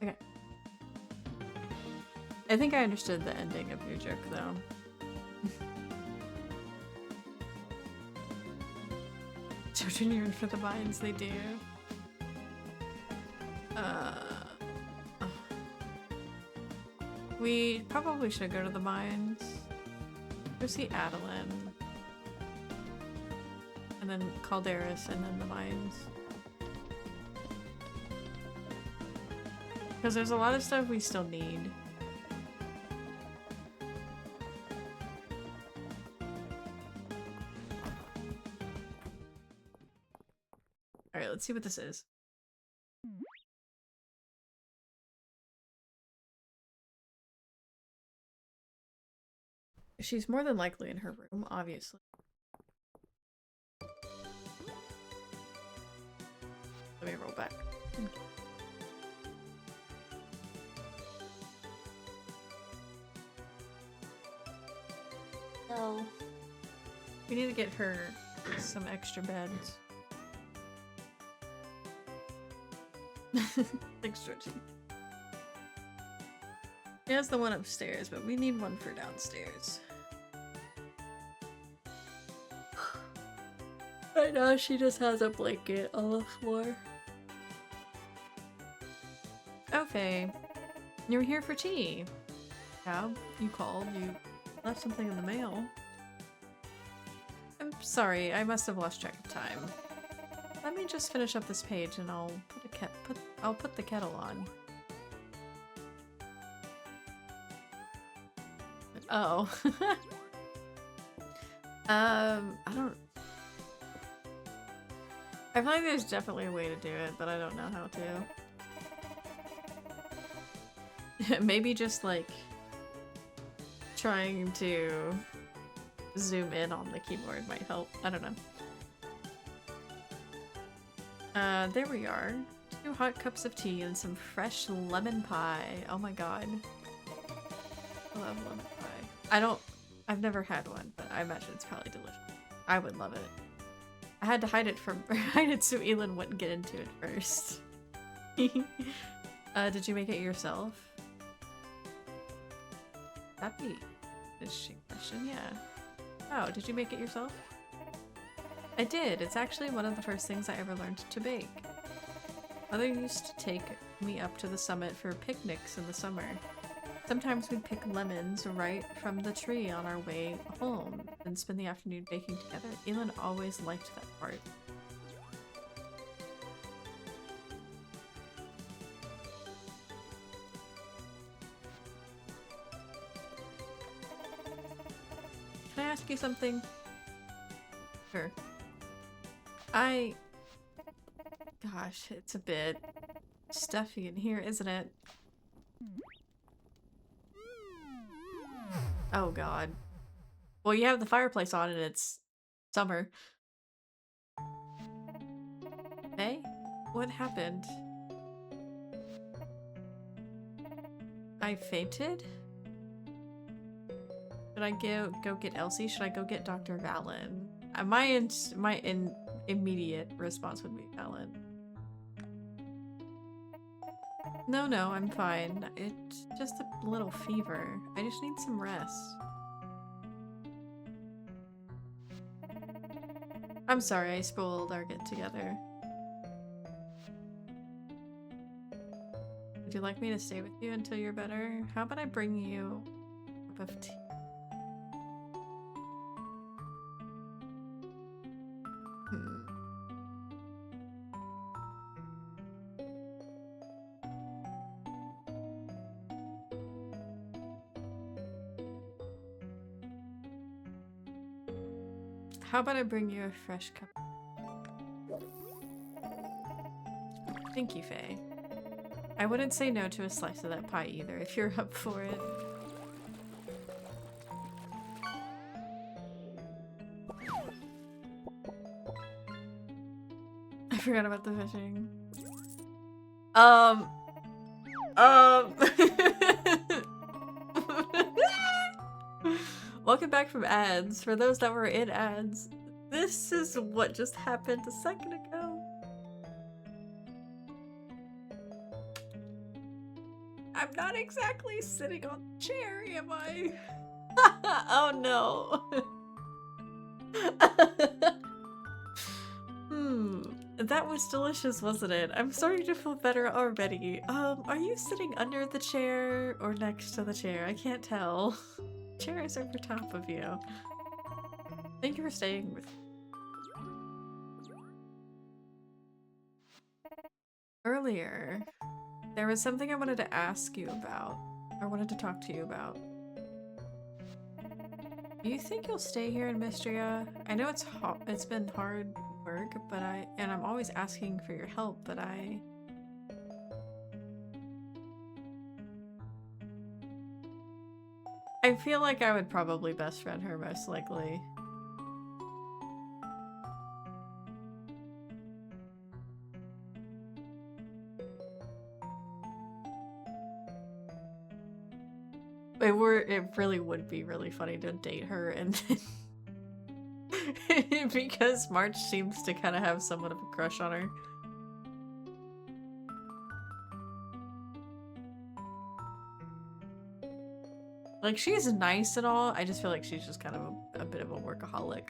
Okay. I think I understood the ending of your joke, though. Children yearn for the vines, they do. We probably should go to the mines. Go see Adeline. And then Calderis, and then the mines. Because there's a lot of stuff we still need. Alright, let's see what this is. She's more than likely in her room, obviously. Let me roll back. No. We need to get her some extra beds. Thanks, Georgie. She has the one upstairs, but we need one for downstairs. Right now, she just has a blanket on the floor. Okay. You're here for tea. Yeah, you called. You left something in the mail. I'm sorry, I must have lost track of time. Let me just finish up this page and I'll put the kettle on. Oh. I feel like there's definitely a way to do it, but I don't know how to. Maybe just like trying to zoom in on the keyboard might help. I don't know. There we are. 2 hot cups of tea and some fresh lemon pie. Oh my god. I love lemon pie. I've never had one, but I imagine it's probably delicious. I would love it. I had to hide it so Elin wouldn't get into it first. Did you make it yourself? That'd be an interesting question, yeah. Oh, did you make it yourself? I did. It's actually one of the first things I ever learned to bake. Mother used to take me up to the summit for picnics in the summer. Sometimes we'd pick lemons right from the tree on our way home and spend the afternoon baking together. Elin always liked that part. Can I ask you something? Sure. Gosh, it's a bit stuffy in here, isn't it? Oh god. Well, you have the fireplace on and it's summer. Hey? What happened? I fainted? Should I go get Elsie? Should I go get Dr. Valen? My immediate response would be Valen. No, I'm fine. It's just a little fever. I just need some rest. I'm sorry I spoiled our get-together. Would you like me to stay with you until you're better? How about I bring you a cup of tea? How about I bring you a fresh cup? Thank you, Faye. I wouldn't say no to a slice of that pie either, if you're up for it. I forgot about the fishing. Welcome back from ads. For those that were in ads, this is what just happened a second ago. I'm not exactly sitting on the chair, am I? Oh no. That was delicious, wasn't it? I'm starting to feel better already. Are you sitting under the chair or next to the chair? I can't tell. Chair is over top of you. Thank you for staying with me. Earlier, There was something I wanted to ask you about. I wanted to talk to you about. Do you think you'll stay here in Mistria? I know it's been hard work, but I'm always asking for your help, but I feel like I would probably best friend her most likely. It really would be really funny to date her and then because March seems to kind of have somewhat of a crush on her. Like, she's nice and all, I just feel like she's just kind of a bit of a workaholic.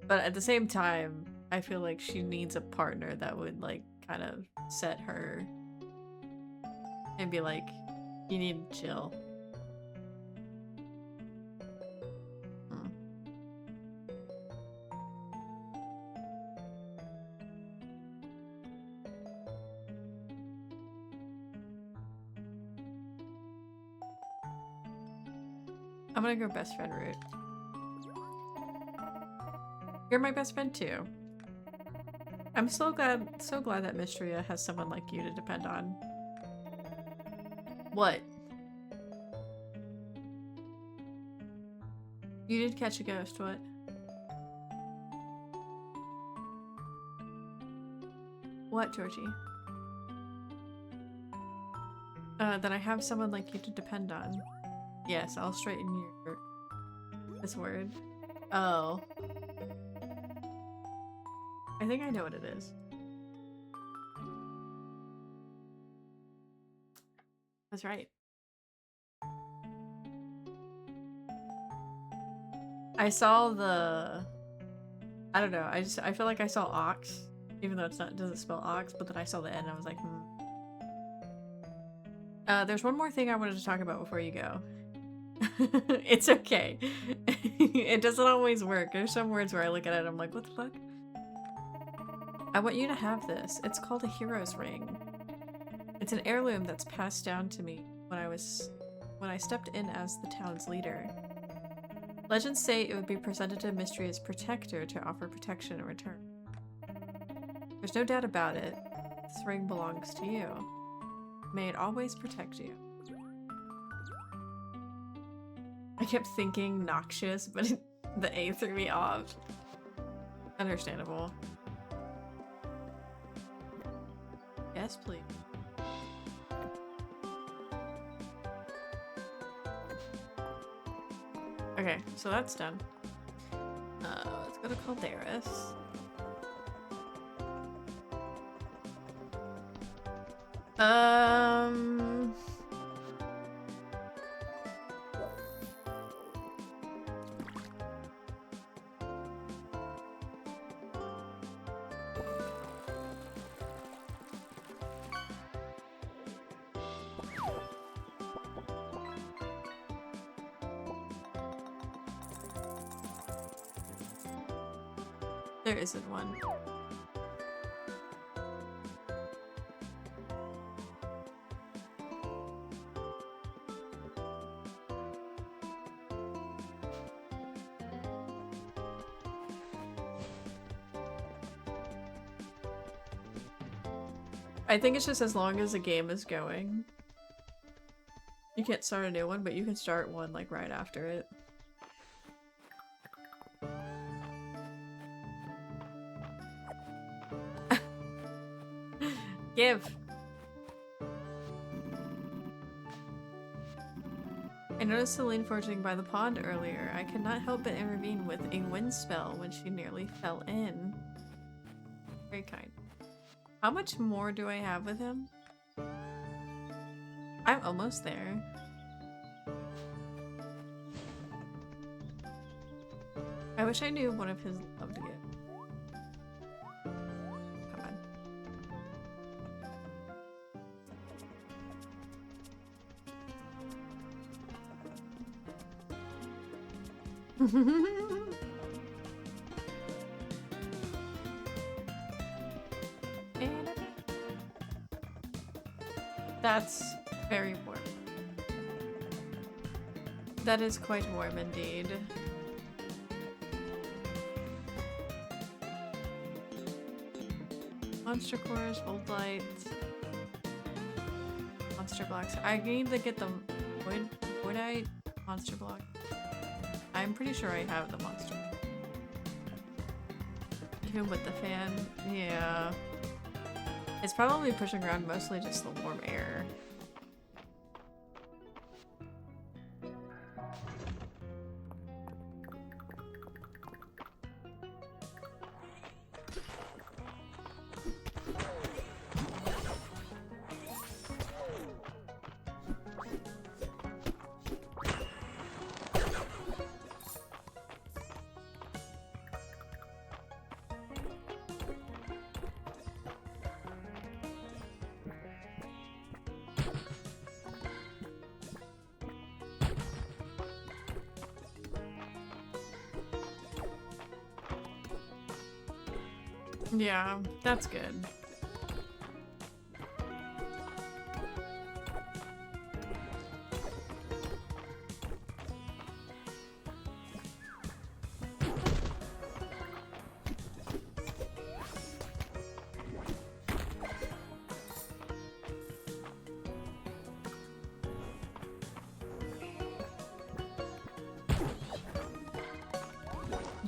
But at the same time, I feel like she needs a partner that would, like, kind of set her and be like, you need to chill. I'm gonna go best friend route. You're my best friend too. I'm so glad that Mistria has someone like you to depend on. What? You did catch a ghost, what? What, Georgie? That I have someone like you to depend on. Yes, I'll straighten this word. Oh. I think I know what it is. That's right. I saw the... I don't know, I feel like I saw ox, even though it doesn't spell ox, but then I saw the N and I was like, there's one more thing I wanted to talk about before you go. It's okay. It doesn't always work. There's some words where I look at it and I'm like, what the fuck? I want you to have this. It's called a hero's ring. It's an heirloom that's passed down to me when I stepped in as the town's leader. Legends say it would be presented to Mistria's protector to offer protection in return. There's no doubt about it. This ring belongs to you. May it always protect you. I kept thinking noxious, but the A threw me off. Understandable. Yes, please. Okay, so that's done. Let's go to Calderas. There isn't one. I think it's just as long as the game is going. You can't start a new one, but you can start one like right after it. Give! I noticed Celine foraging by the pond earlier. I could not help but intervene with a wind spell when she nearly fell in. Very kind. How much more do I have with him? I'm almost there. I wish I knew one of his love to get. Come on. That's very warm. That is quite warm indeed. Monster cores, old lights, monster blocks. I need to get the woodite monster block. I'm pretty sure I have the monster. Even with the fan, yeah. It's probably pushing around mostly just the warm air. Yeah, that's good.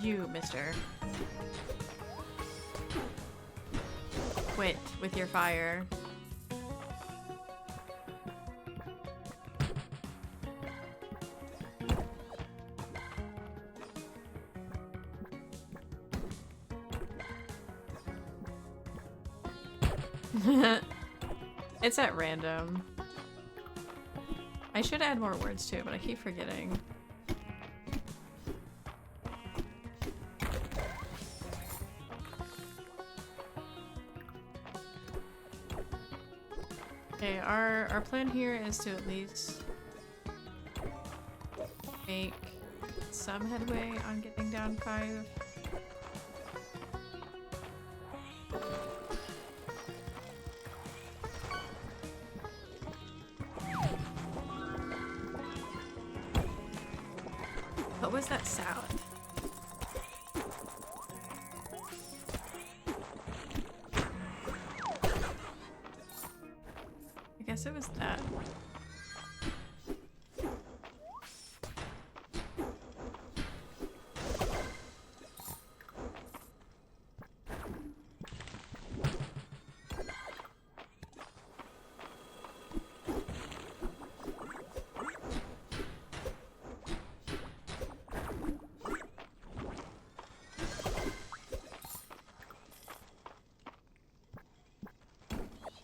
You, mister. Quit with your fire. It's at random. I should add more words to it, but I keep forgetting. Okay, our plan here is to at least make some headway on getting down 5. What was that sound? I guess it was that.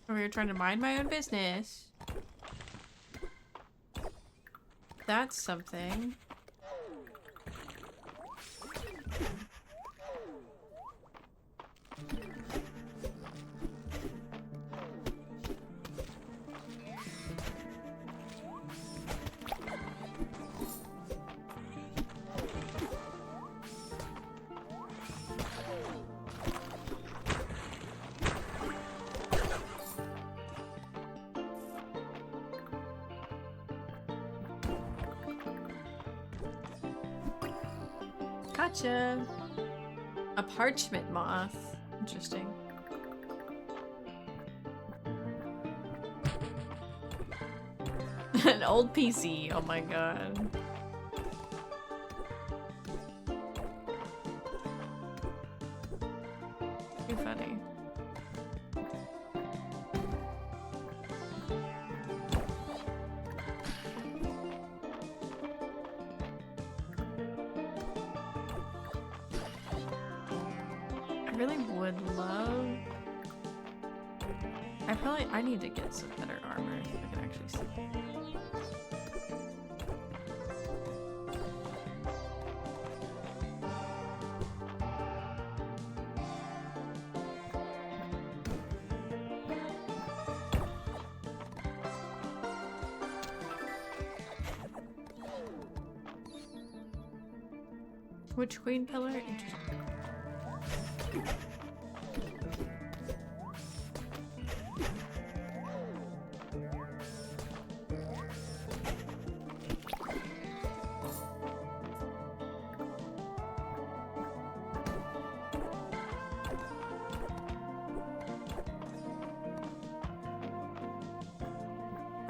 We were trying to mind my own business. That's something. Gotcha. A parchment moth. Interesting. An old PC. Oh my god. Too funny. I really would love... I need to get some better armor so I can actually see. Which queen pillar? Interesting.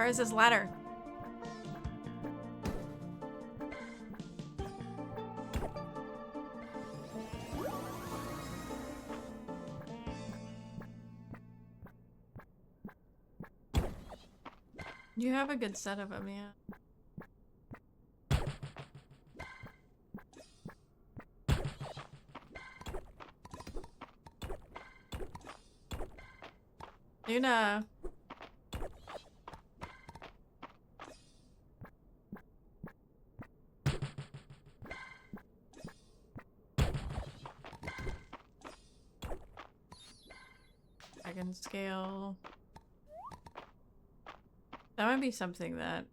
Where is this ladder? You have a good set of them, yeah. Luna. I can scale. That might be something that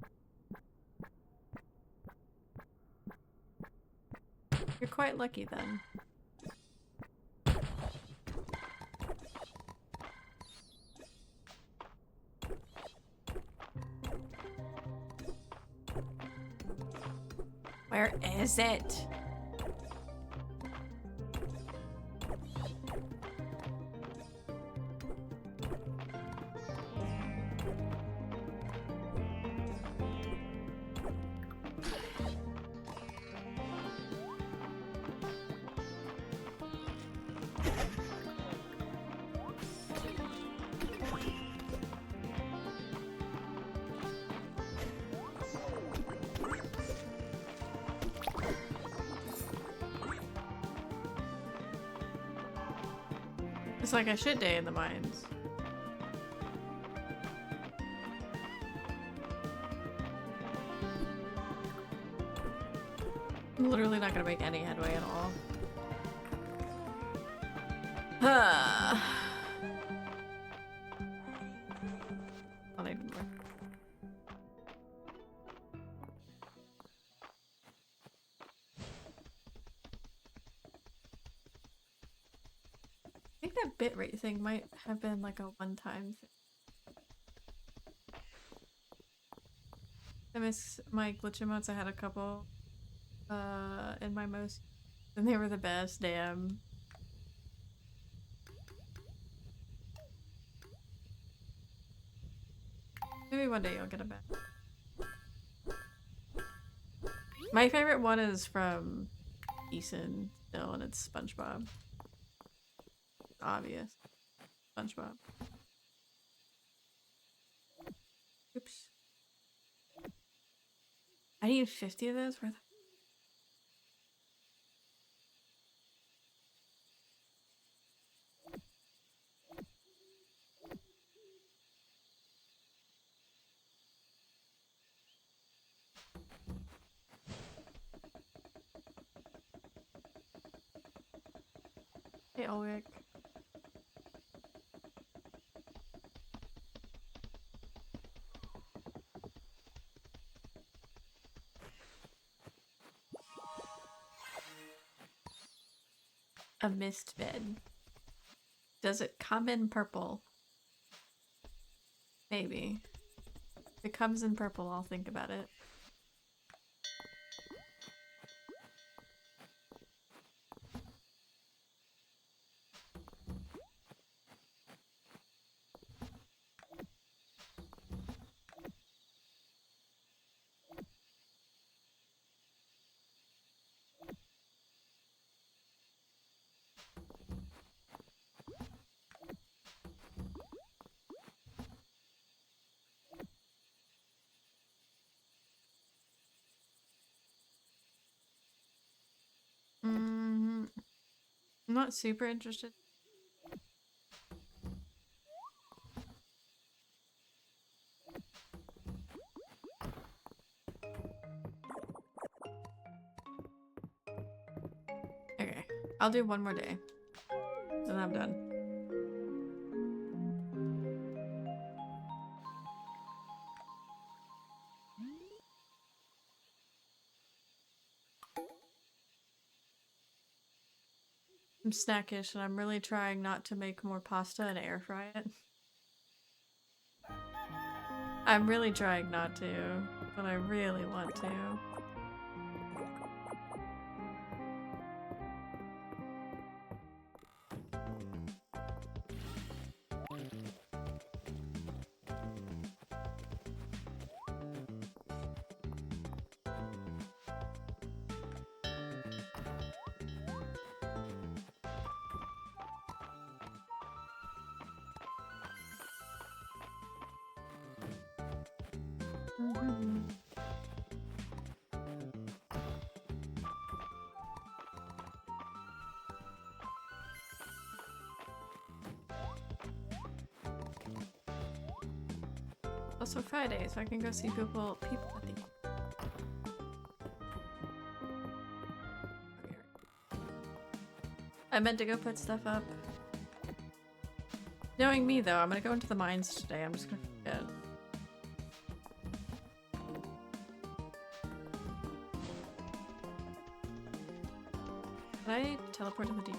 you're quite lucky then. Where is it? It's like a shit day in the mines. I'm literally not gonna make any headway at all. I'll need more. I think that bitrate thing might have been like a one-time thing. I miss my glitch emotes. I had a couple in my most, and they were the best. Damn. Maybe one day you'll get it back. My favorite one is from Eason still, and it's SpongeBob. Obvious. SpongeBob. Oops. I need 50 of those? Where the Hey, Ulrich. A mist bed. Does it come in purple? Maybe. If it comes in purple, I'll think about it. I'm not super interested. Okay, I'll do one more day. Then I'm done. I'm snackish and I'm really trying not to make more pasta and air fry it. I'm really trying not to, but I really want to. Mm-hmm. Also Friday, so I can go see people at the I meant to go put stuff up. Knowing me though, I'm gonna go into the mines today. I'm just gonna forget. Can I teleport to the deep?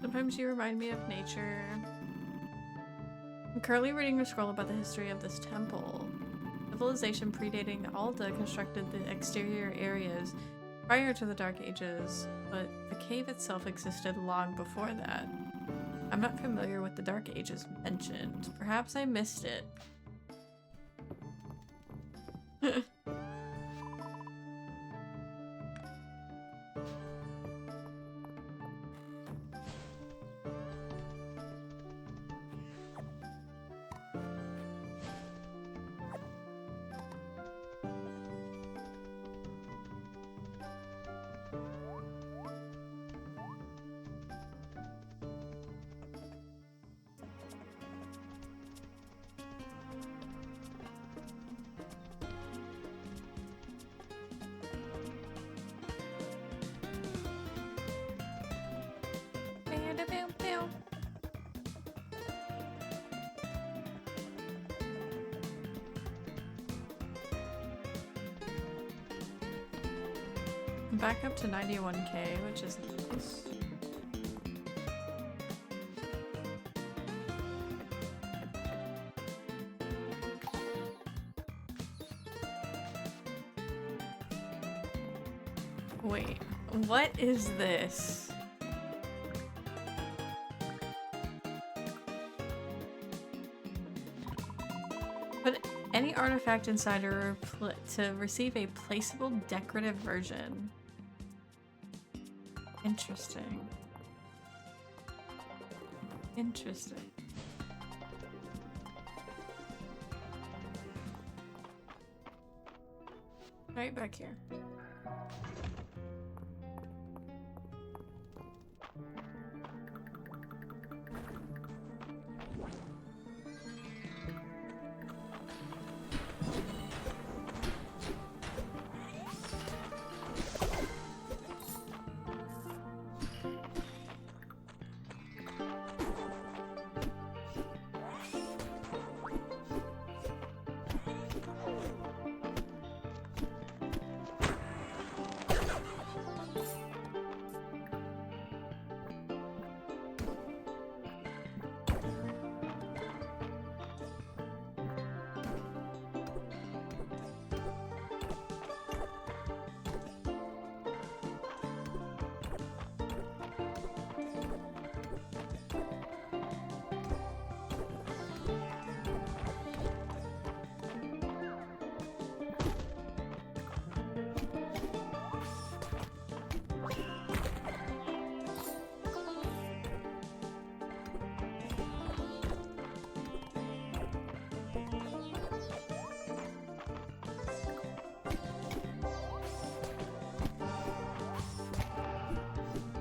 Sometimes you remind me of nature. I'm currently reading a scroll about the history of this temple. Civilization predating Alda constructed the exterior areas prior to the Dark Ages, but the cave itself existed long before that. I'm not familiar with the Dark Ages mentioned. Perhaps I missed it. Back up to 91k, which is nice. Wait, what is this? Put any artifact inside to receive a placeable decorative version. Interesting. Interesting. Right back here.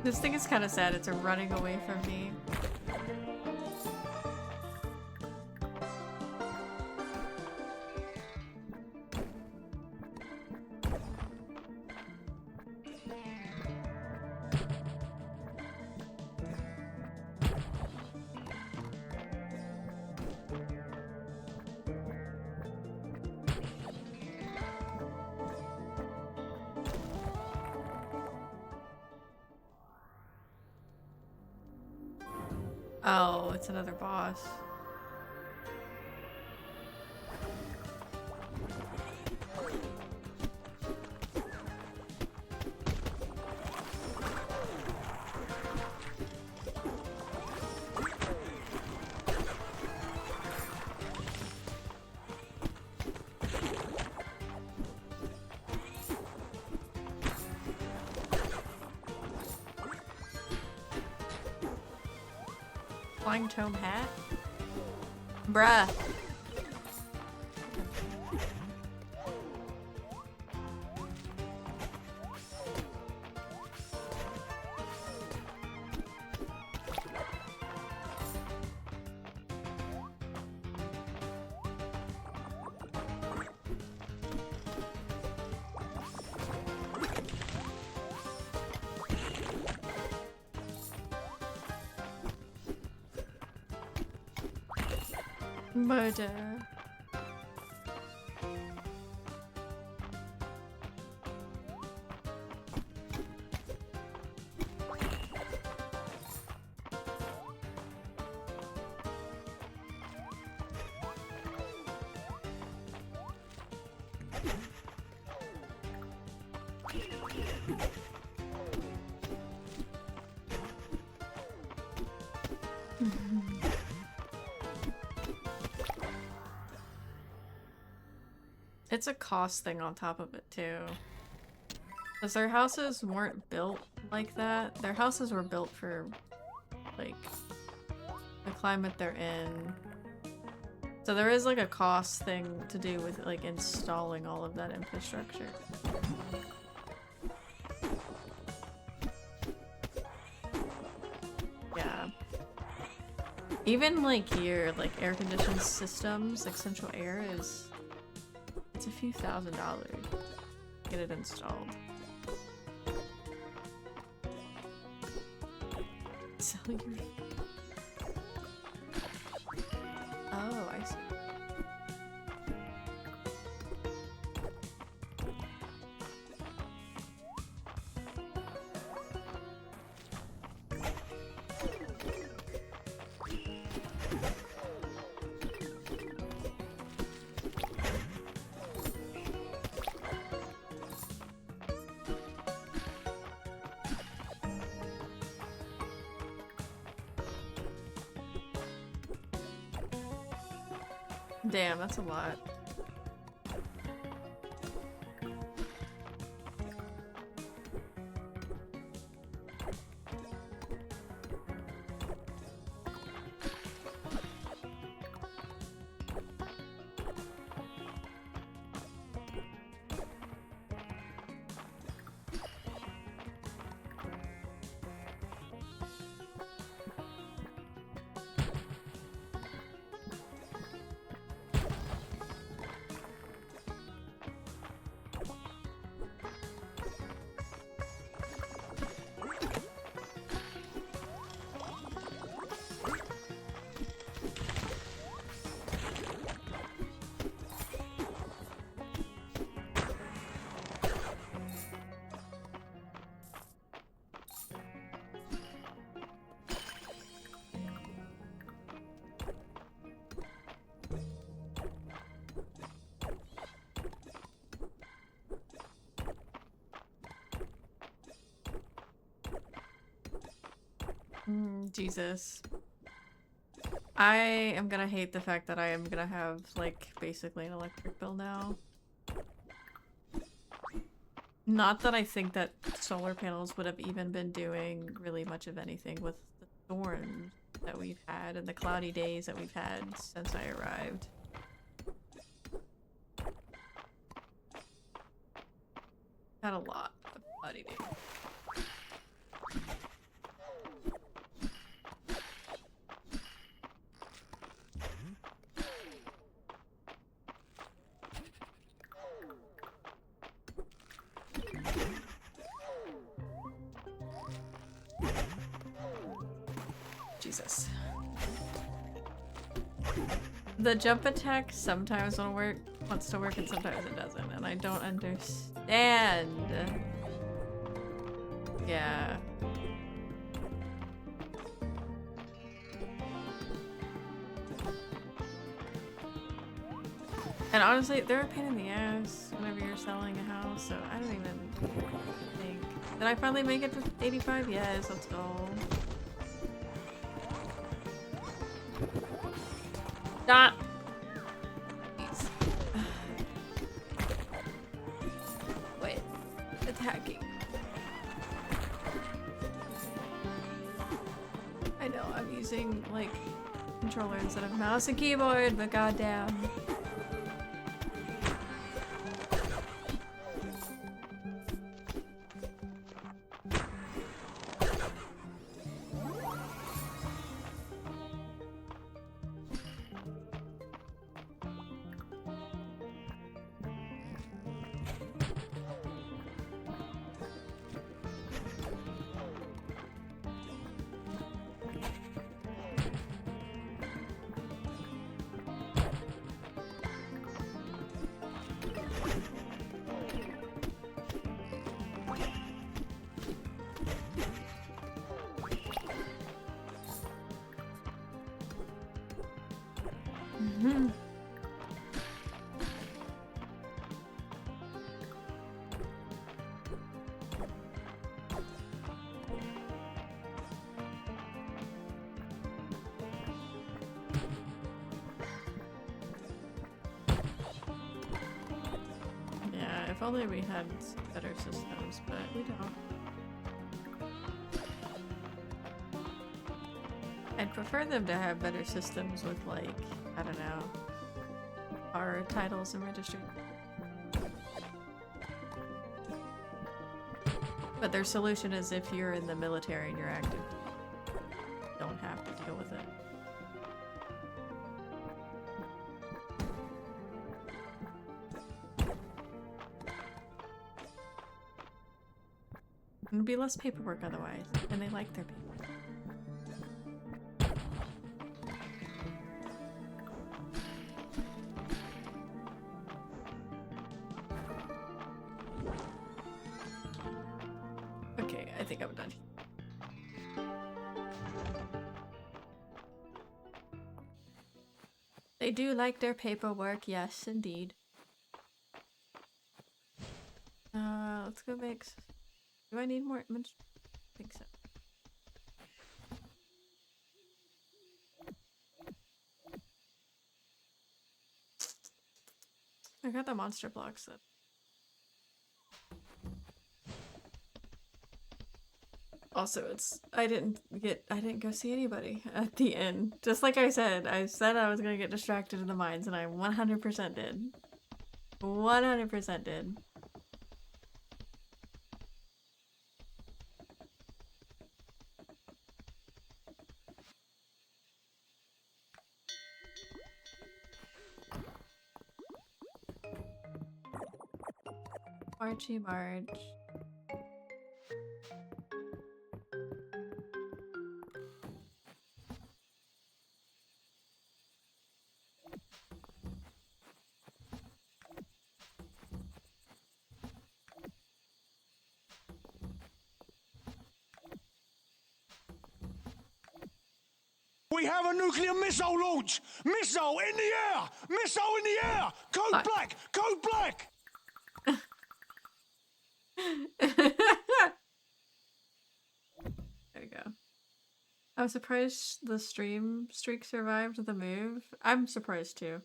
This thing is kind of sad. It's running away from me. Oh, it's another boss. flying tome hat? Bruh. Murder. It's a cost thing on top of it too. Because their houses weren't built like that. Their houses were built for, like, the climate they're in. So there is like a cost thing to do with like installing all of that infrastructure. Yeah. Even like your like air conditioned systems, like central air is, it's a few $1,000 to get it installed. Sell your... Oh, I see. Damn, that's a lot. Jesus. I am gonna hate the fact that I am gonna have, like, basically an electric bill now. Not that I think that solar panels would have even been doing really much of anything with the storm that we've had and the cloudy days that we've had since I arrived. Had a lot of cloudy days. Jesus. The jump attack sometimes wants to work and sometimes it doesn't, and I don't understand. Yeah. And honestly, they're a pain in the ass whenever you're selling a house, so I don't even think. Did I finally make it to 85? Yes, let's go. Stop! Please. Wait. Attacking. I know, I'm using, like, controller instead of mouse and keyboard, but goddamn. If only we had better systems, but we don't. I'd prefer them to have better systems with, like, I don't know, our titles and registry. But their solution is if you're in the military and you're active, you don't have to deal with it. It'd be less paperwork otherwise, and they like their paperwork. Okay, I think I'm done. They do like their paperwork, yes, indeed. Let's go make... Do I need more image? I think so. I got the monster blocks then. Also, I didn't go see anybody at the end. Just like I said I was gonna get distracted in the mines, and I 100% did. 100% did. Marchy March. We have a nuclear missile launch! Missile in the air! Missile in the air! Code black! Code black! There you go. I'm surprised the stream streak survived the move. I'm surprised too.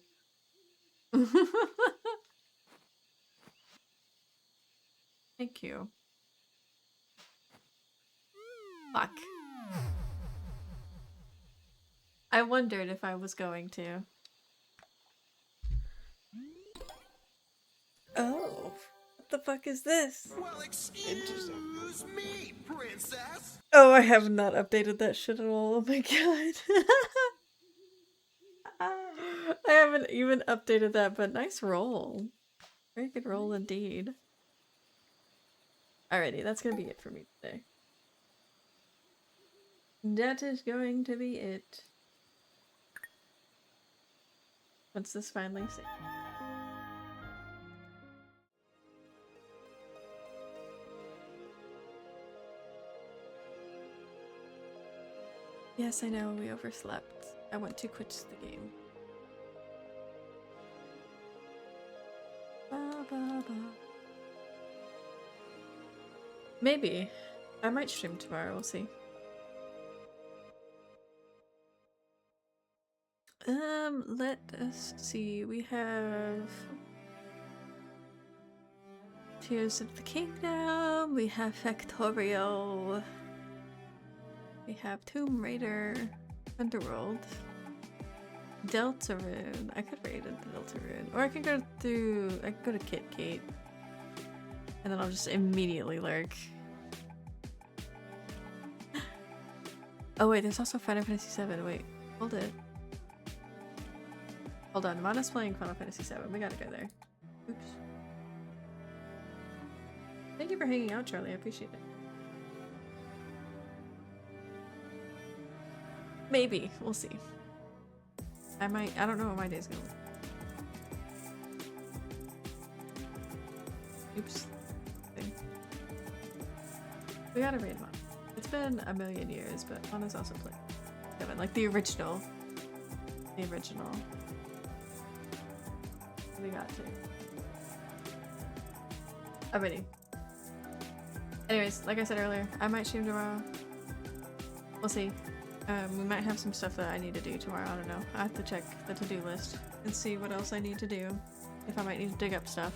Thank you. Fuck. I wondered if I was going to. Oh, what the fuck is this? Well, excuse me, princess. Oh, I have not updated that shit at all. Oh my god. I haven't even updated that, but nice roll. Very good roll indeed. Alrighty, that's gonna be it for me today. That is going to be it. Once this finally saves. Yes, I know, we overslept. I want to quit the game. Ba, ba, ba. Maybe. I might stream tomorrow, we'll see. Let us see. We have Tears of the Kingdom, we have Factorio, we have Tomb Raider, Underworld. Deltarune. I could raid at the Deltarune. Or I could go to Kit Kate. And then I'll just immediately lurk. Oh wait, there's also Final Fantasy VII. Wait, hold it. Hold on, Mana's playing Final Fantasy VII. We gotta go there. Oops. Thank you for hanging out, Charlie. I appreciate it. Maybe. We'll see. I don't know what my day's gonna look. Oops. Okay. We gotta raid Mana. It's been a million years, but Mana's also played Seven, like the original. The original. We got to. Alrighty. Anyways, like I said earlier, I might stream tomorrow. We'll see. We might have some stuff that I need to do tomorrow. I don't know. I have to check the to-do list and see what else I need to do. If I might need to dig up stuff.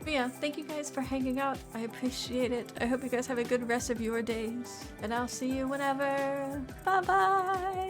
But yeah, thank you guys for hanging out. I appreciate it. I hope you guys have a good rest of your days. And I'll see you whenever. Bye bye!